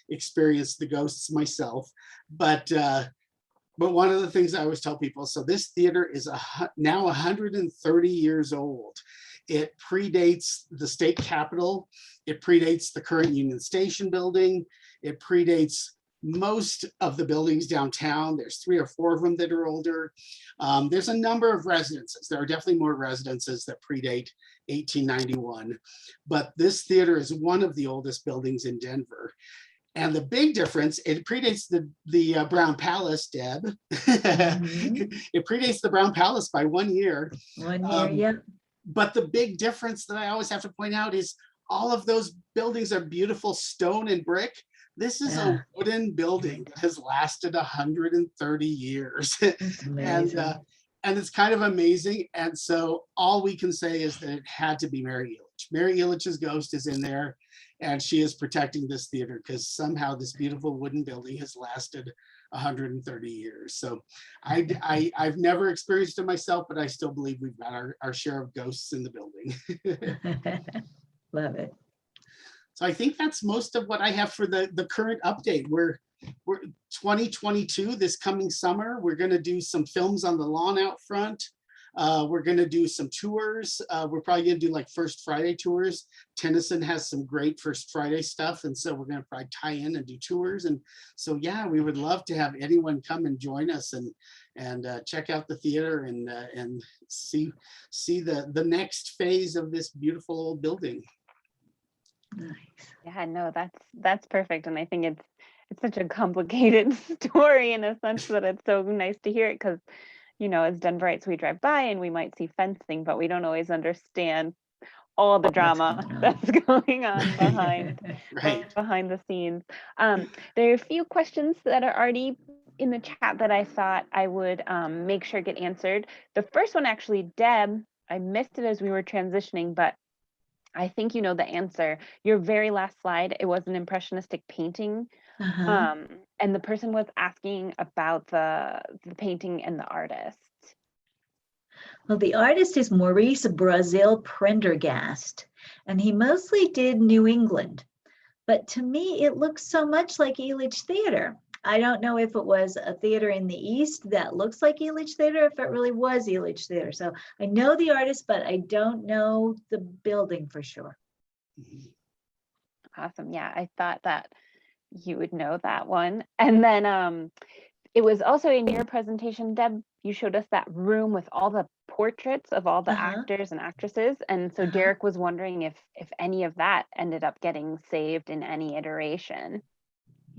experienced the ghosts myself, but one of the things I always tell people. So this theater is now 130 years old. It predates the state capitol. It predates the current Union Station building. It predates most of the buildings downtown. There's 3 or 4 of them that are older. There's a number of residences. There are definitely more residences that predate 1891, but this theater is one of the oldest buildings in Denver. And the big difference, it predates the Brown Palace, Deb. It predates the Brown Palace by 1 year. 1 year, yeah. But the big difference that I always have to point out is all of those buildings are beautiful stone and brick. This is a wooden building that has lasted 130 years. And it's kind of amazing. And so all we can say is that it had to be Mary Elitch. Mary Elitch's ghost is in there, and she is protecting this theater because somehow this beautiful wooden building has lasted 130 years. So I've never experienced it myself, but I still believe we've got our share of ghosts in the building. Love it. So I think that's most of what I have for the current update. We're 2022, this coming summer. We're going to do some films on the lawn out front. We're going to do some tours. We're probably going to do like First Friday tours. Tennyson has some great First Friday stuff. And so we're going to probably tie in and do tours. And so, we would love to have anyone come and join us and check out the theater and see the next phase of this beautiful old building. Nice. Yeah, no, that's perfect. And I think it's such a complicated story in a sense that it's so nice to hear it because, as Denverites, we drive by and we might see fencing, but we don't always understand all the What's drama going on? that's going on Right. behind the scenes. There are a few questions that are already in the chat that I thought I would make sure get answered. The first one, actually, Deb, I missed it as we were transitioning, but I think you know the answer. Your very last slide, it was an impressionistic painting. Uh-huh. And the person was asking about the painting and the artist. Well, the artist is Maurice Brazil Prendergast, and he mostly did New England. But to me, it looks so much like Elitch Theater. I don't know if it was a theater in the East that looks like Elitch Theater, if it really was Elitch Theater. So I know the artist, but I don't know the building for sure. Awesome. Yeah, I thought that you would know that one. And then it was also in your presentation, Deb, you showed us that room with all the portraits of all the Uh-huh. actors and actresses. And so Uh-huh. Derek was wondering if any of that ended up getting saved in any iteration.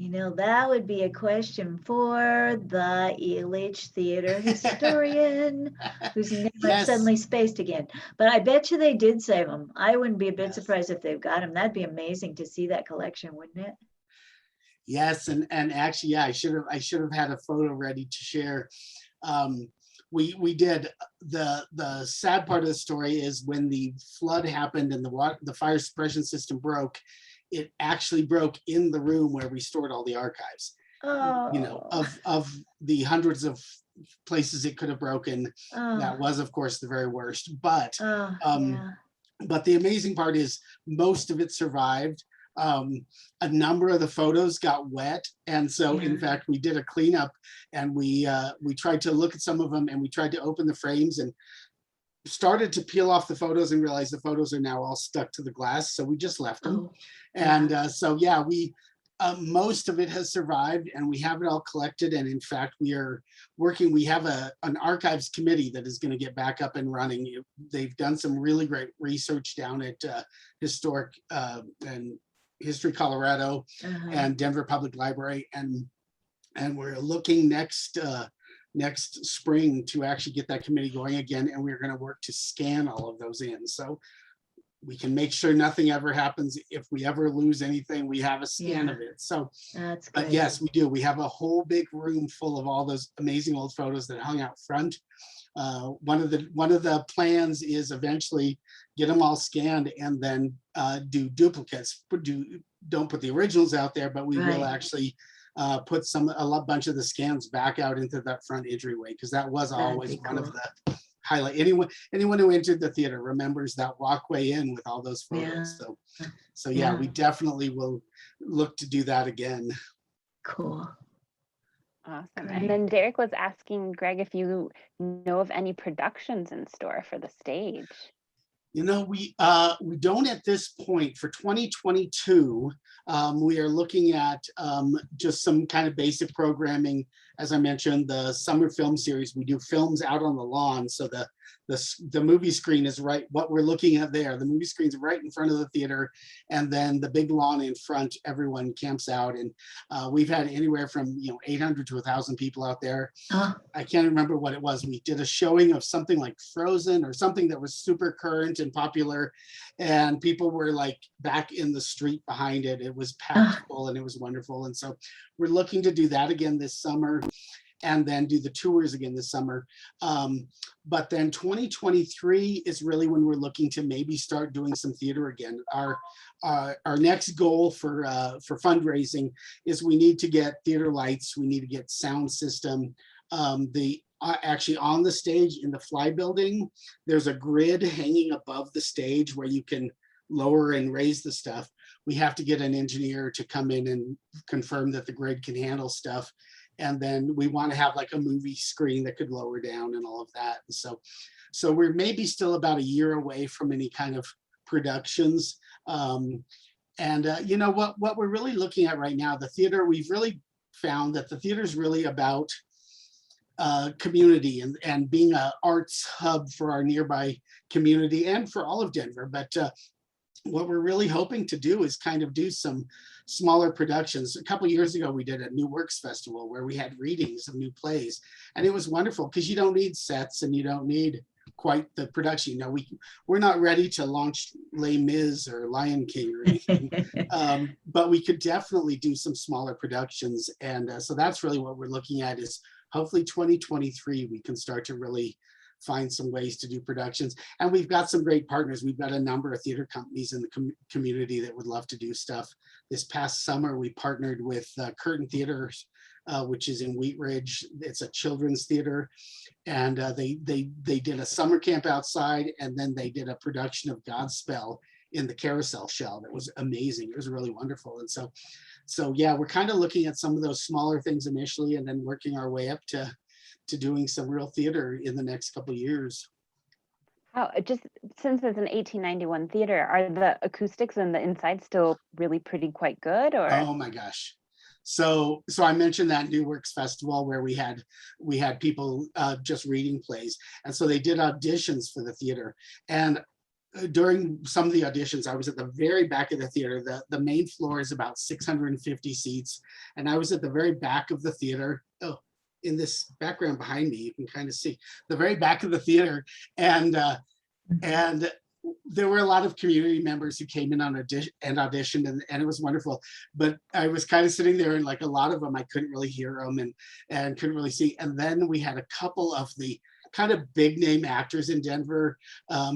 That would be a question for the Elitch Theater historian, whose name I've Yes. suddenly spaced again. But I bet you they did save them. I wouldn't be a bit Yes. surprised if they've got them. That'd be amazing to see that collection, wouldn't it? Yes, and actually, yeah, I should have had a photo ready to share. We did. The sad part of the story is when the flood happened and the fire suppression system broke, it actually broke in the room where we stored all the archives. Oh. Of the hundreds of places it could have broken, Oh. that was of course the very worst. But Yeah. but the amazing part is most of it survived. A number of the photos got wet, and so in Yeah. fact we did a cleanup, and we tried to look at some of them, and we tried to open the frames and started to peel off the photos and realized the photos are now all stuck to the glass, so we just left them. Oh. And so yeah, we most of it has survived, and we have it all collected. And in fact, we are working. We have an archives committee that is going to get back up and running. They've done some really great research down at Historic and History Colorado Uh-huh. and Denver Public Library, and we're looking next spring to actually get that committee going again, and we're going to work to scan all of those in so we can make sure nothing ever happens. If we ever lose anything, we have a scan of it. So That's but great. yes, we do. We have a whole big room full of all those amazing old photos that hung out front. One of the plans is eventually get them all scanned and then do duplicates. Don't put the originals out there, but we will Right. actually put a bunch of the scans back out into that front entryway, because that was That'd always be one of cool. the highlight. Anyone who entered the theater remembers that walkway in with all those photos. So yeah, we definitely will look to do that again. Cool. Awesome. Great. And then Derek was asking Greg if you know of any productions in store for the stage. We don't at this point. For 2022, we are looking at just some kind of basic programming. As I mentioned, the summer film series, we do films out on the lawn. So the movie screen is right, what we're looking at there. The movie screen's right in front of the theater, and then the big lawn in front, everyone camps out. And we've had anywhere from 800 to 1,000 people out there. I can't remember what it was. We did a showing of something like Frozen or something that was super current and popular, and people were like back in the street behind it. It was packed full and it was wonderful. And so we're looking to do that again this summer, and then do the tours again this summer. But then 2023 is really when we're looking to maybe start doing some theater again. Our next goal for fundraising is we need to get theater lights, we need to get sound system. Actually on the stage in the Fly building, there's a grid hanging above the stage where you can lower and raise the stuff. We have to get an engineer to come in and confirm that the grid can handle stuff. And then we want to have like a movie screen that could lower down and all of that. And so we're maybe still about a year away from any kind of productions. What we're really looking at right now, the theater, we've really found that the theater is really about community and being an arts hub for our nearby community and for all of Denver. But what we're really hoping to do is kind of do some smaller productions. A couple of years ago, we did a New Works Festival where we had readings of new plays, and it was wonderful because you don't need sets and you don't need quite the production. You know, we're not ready to launch Les Mis or Lion King or anything, but we could definitely do some smaller productions. And so that's really what we're looking at, is hopefully 2023, we can start to really find some ways to do productions. And we've got some great partners. We've got a number of theater companies in the community that would love to do stuff. This past summer, we partnered with Curtain Theaters, which is in Wheat Ridge. It's a children's theater. And they did a summer camp outside, and then they did a production of Godspell in the Carousel shell. That was amazing. It was really wonderful. And so yeah, we're kind of looking at some of those smaller things initially, and then working our way up to doing some real theater in the next couple of years. Oh, just since it's an 1891 theater, are the acoustics and the inside still really pretty quite good, or? Oh my gosh. So I mentioned that New Works Festival where we had people just reading plays. And so they did auditions for the theater. And during some of the auditions, I was at the very back of the theater. The main floor is about 650 seats. And I was at the very back of the theater. Oh, in this background behind me, you can kind of see the very back of the theater. And there were a lot of community members who came in on auditioned, and it was wonderful. But I was kind of sitting there, and like a lot of them, I couldn't really hear them and couldn't really see. And then we had a couple of the kind of big name actors in Denver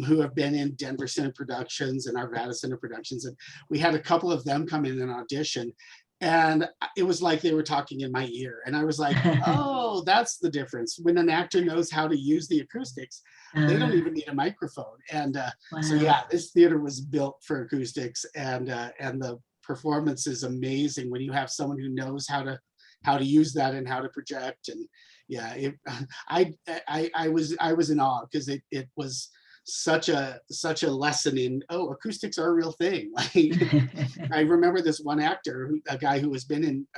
who have been in Denver Center Productions and Arvada Center Productions. And we had a couple of them come in and audition. And it was like they were talking in my ear. And I was like, oh, that's the difference. When an actor knows how to use the acoustics, they don't even need a microphone. And so yeah, this theater was built for acoustics, and the performance is amazing when you have someone who knows how to use that and how to project. And yeah, I was in awe, because it was such a lesson in, oh, acoustics are a real thing. Like, I remember this one actor, a guy who was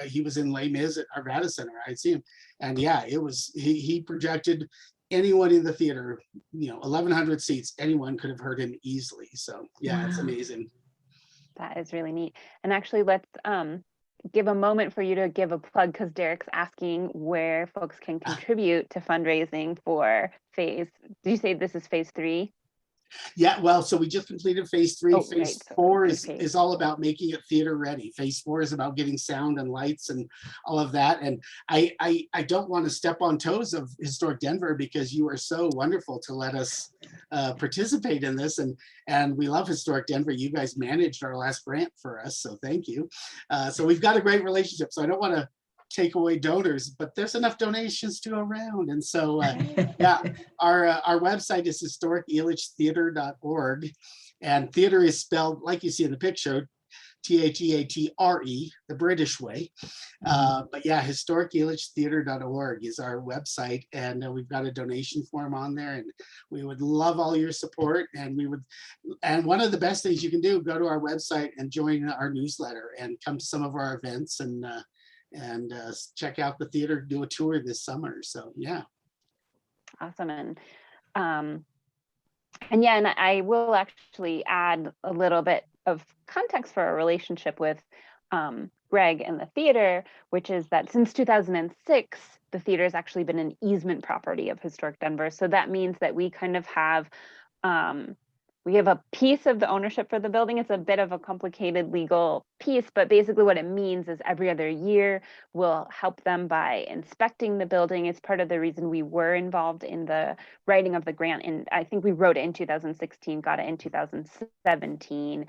he was in Les Mis at Arvada Center. I'd see him, and yeah, it was he projected anyone in the theater, 1,100 seats, anyone could have heard him easily. So yeah, wow. It's amazing. That is really neat. And actually, let's give a moment for you to give a plug, because Derek's asking where folks can contribute to fundraising for phase. Did you say this is phase 3? Yeah, well, so we just completed phase 3. Phase 4 is all about making it theater ready. Phase 4 is about getting sound and lights and all of that. And I don't want to step on toes of Historic Denver, because you are so wonderful to let us participate in this. And we love Historic Denver. You guys managed our last grant for us, so thank you. So we've got a great relationship. So I don't want to take away donors, but there's enough donations to go around. And so yeah, our website is historicelitchtheatre.org, and theater is spelled like you see in the picture, Theatre, the British way. But yeah, historicelitchtheatre.org is our website, and we've got a donation form on there, and we would love all your support. And one of the best things you can do, go to our website and join our newsletter and come to some of our events, and check out the theater, do a tour this summer. So yeah. Awesome. And yeah, and I will actually add a little bit of context for our relationship with Greg and the theater, which is that since 2006, the theater has actually been an easement property of Historic Denver. So that means that we kind of have we have a piece of the ownership for the building. It's a bit of a complicated legal piece, but basically what it means is every other year we'll help them by inspecting the building. It's part of the reason we were involved in the writing of the grant. And I think we wrote it in 2016, got it in 2017.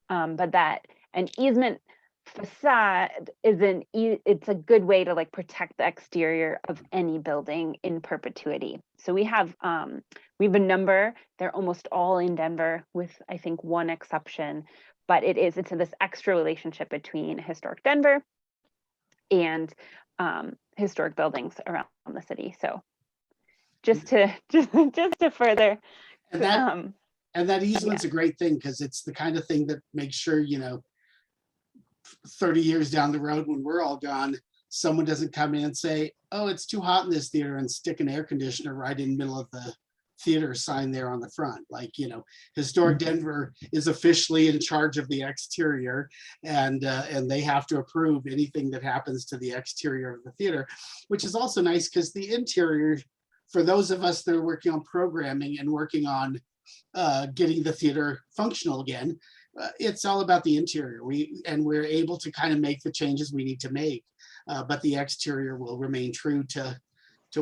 But that an easement facade it's a good way to like protect the exterior of any building in perpetuity. So we have a number. They're almost all in Denver, with I think one exception, but it's this extra relationship between Historic Denver and historic buildings around the city. So just to further and that easement's a great thing, because it's the kind of thing that makes sure 30 years down the road, when we're all gone, someone doesn't come in and say, oh, it's too hot in this theater, and stick an air conditioner right in the middle of theater sign there on the front, like, you know, Historic Denver is officially in charge of the exterior, and they have to approve anything that happens to the exterior of the theater, which is also nice because the interior, for those of us that are working on programming and working on getting the theater functional again, it's all about the interior. We're able to kind of make the changes we need to make, but the exterior will remain true to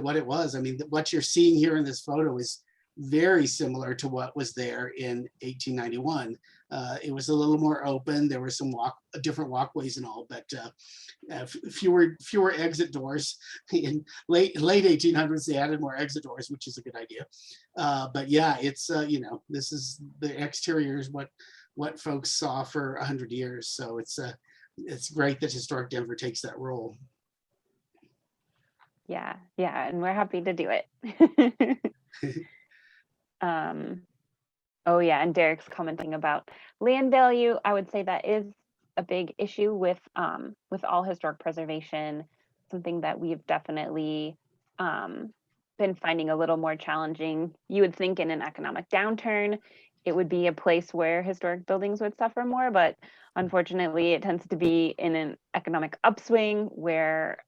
what it was. I mean, what you're seeing here in this photo is very similar to what was there in 1891. It was a little more open. There were some different walkways and all, but fewer exit doors. In late 1800s, they added more exit doors, which is a good idea. But yeah, it's you know, this is the exterior is what folks saw for 100 years. So it's great that Historic Denver takes that role. Yeah, and we're happy to do it. Oh yeah, and Derek's commenting about land value. I would say that is a big issue with all historic preservation, something that we've definitely been finding a little more challenging. You would think in an economic downturn, it would be a place where historic buildings would suffer more, but unfortunately, it tends to be in an economic upswing where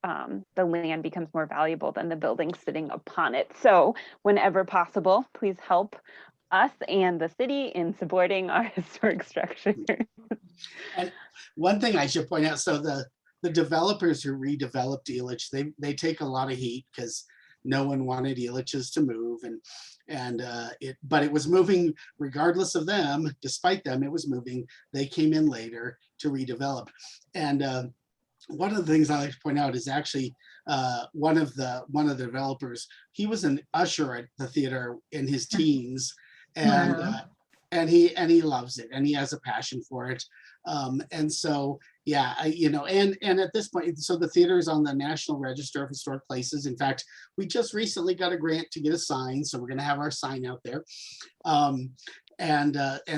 the land becomes more valuable than the buildings sitting upon it. So whenever possible, please help us and the city in supporting our historic structure. And one thing I should point out, so the developers who redeveloped Elitch, they take a lot of heat because no one wanted Elitch's to move, but it was moving regardless of them. Despite them, it was moving. They came in later to redevelop, and one of the things I like to point out is actually one of the developers. He was an usher at the theater in his teens, and and he loves it, and he has a passion for it. And so, yeah, you know, and at this point, so the theater is on the National Register of Historic Places. In fact, we just recently got a grant to get a sign, so we're going to have our sign out there. And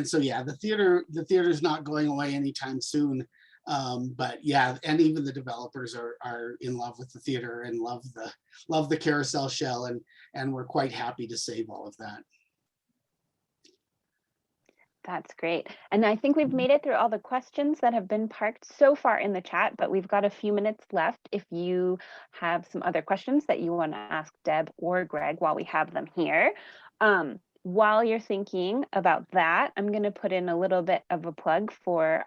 so, yeah, the theater is not going away anytime soon. But yeah, and even the developers are in love with the theater and love the carousel shell, and we're quite happy to save all of that. That's great. And I think we've made it through all the questions that have been parked so far in the chat, but we've got a few minutes left if you have some other questions that you want to ask Deb or Greg while we have them here. While you're thinking about that, I'm going to put in a little bit of a plug for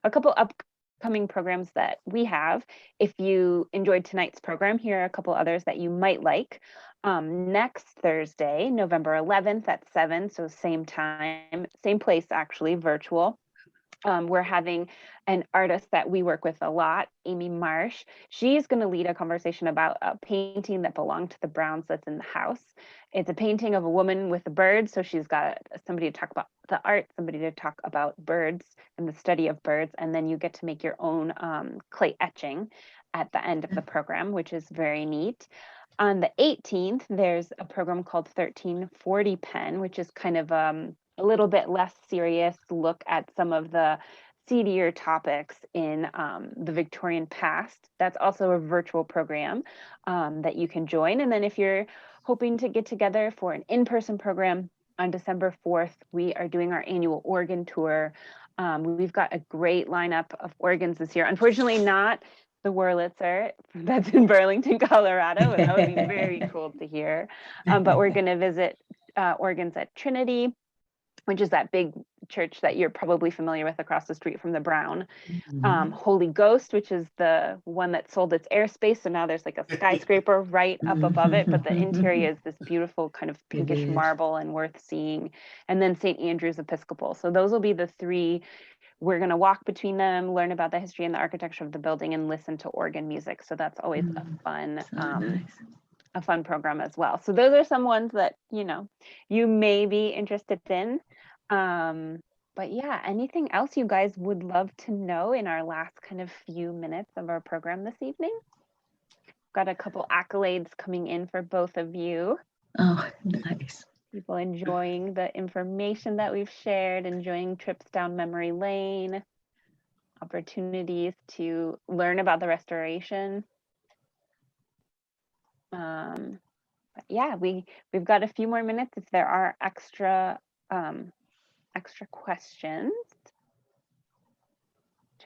a couple upcoming programs that we have. If you enjoyed tonight's program, here are a couple others that you might like. Next Thursday, November 11th at 7, so same time, same place actually, virtual. We're having an artist that we work with a lot, Amy Marsh. She's going to lead a conversation about a painting that belonged to the Browns that's in the house. It's a painting of a woman with a bird, so she's got somebody to talk about the art, somebody to talk about birds and the study of birds, and then you get to make your own clay etching at the end of the program, which is very neat. On the 18th, there's a program called 1340 Pen, which is kind of a little bit less serious look at some of the seedier topics in the Victorian past. That's also a virtual program that you can join. And then if you're hoping to get together for an in-person program on December 4th, we are doing our annual organ tour. We've got a great lineup of organs this year. Unfortunately, not the Wurlitzer that's in Burlington, Colorado, and that would be very cool to hear. But we're going to visit organs at Trinity, which is that big church that you're probably familiar with across the street from the Brown. Holy Ghost, which is the one that sold its airspace, so now there's like a skyscraper right up above it, but the interior is this beautiful kind of pinkish marble and worth seeing. And then St. Andrew's Episcopal. So those will be the three. We're going to walk between them, learn about the history and the architecture of the building, and listen to organ music. So that's always a fun program as well. So those are some ones that, you know, you may be interested in. But yeah, anything else you guys would love to know in our last kind of few minutes of our program this evening? Got a couple accolades coming in for both of you. Oh, nice. People enjoying the information that we've shared, enjoying trips down memory lane, opportunities to learn about the restoration. But Yeah, we've got a few more minutes if there are extra questions.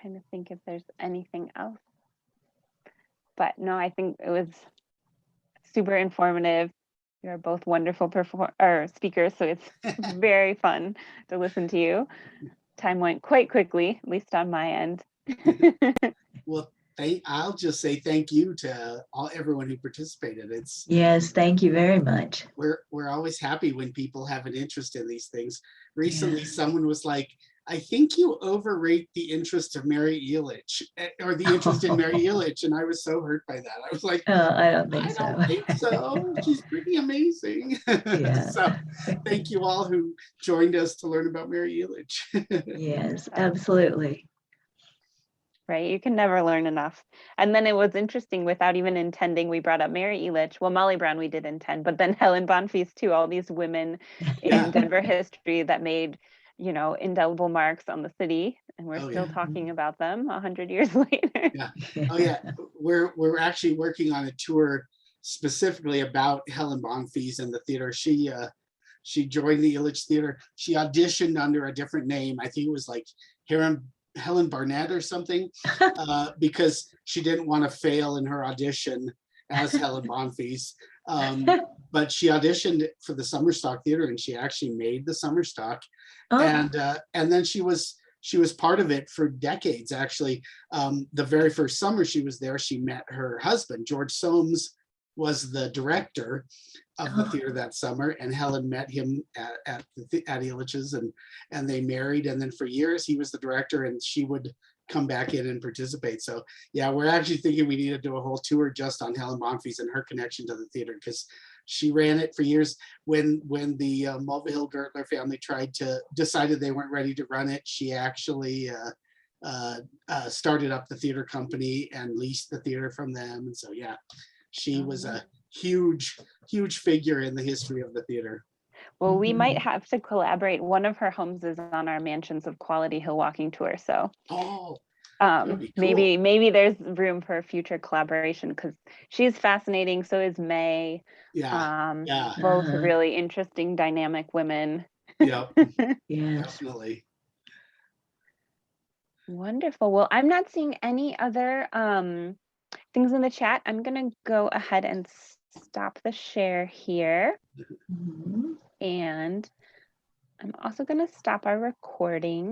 Trying to think if there's anything else. But no, I think it was super informative. You're both wonderful speakers, so it's very fun to listen to you. Time went quite quickly, at least on my end. Well, I'll just say thank you to everyone who participated. Yes, thank you very much. We're always happy when people have an interest in these things. Recently, Yeah. someone was like, I think you overrate the interest of Mary Elitch, or the interest in Mary Elitch. And I was so hurt by that. I was like, I don't think I so. don't think so. She's pretty amazing. Yeah. So thank you all who joined us to learn about Mary Elitch. Yes, absolutely. Right, you can never learn enough. And then it was interesting, without even intending, we brought up Mary Elitch. Well, Molly Brown we did intend, but then Helen Bonfils too, all these women Yeah. in Denver history that made, indelible marks on the city, and we're Oh, still yeah. talking about them 100 years later. Yeah. Oh yeah, we're actually working on a tour specifically about Helen Bonfils and the theater. She joined the Ilitch Theater. She auditioned under a different name. I think it was like Helen Barnett or something, because she didn't want to fail in her audition as Helen Bonfils. But she auditioned for the Summer Stock Theater, and she actually made the Summer Stock. Oh, And then she was part of it for decades. Actually, the very first summer she was there, she met her husband. George Soames was the director of the theater that summer, and Helen met him at Elitch's, and they married. And then for years he was the director, and she would come back in and participate. So yeah, we're actually thinking we need to do a whole tour just on Helen Bonfils and her connection to the theater, because she ran it for years. When the Mulvihill Gertler family decided they weren't ready to run it, she actually started up the theater company and leased the theater from them. And so yeah, she was a huge figure in the history of the theater. Well, we might Mhm. have to collaborate. One of her homes is on our Mansions of Quality Hill walking tour, so Oh, that'd be cool. maybe there's room for future collaboration, because she's fascinating. So is May. Yeah, yeah, Both really interesting, dynamic women. yeah, Yes. definitely. Wonderful. Well, I'm not seeing any other things in the chat. I'm gonna go ahead and stop the share here, Mhm. and I'm also gonna stop our recording.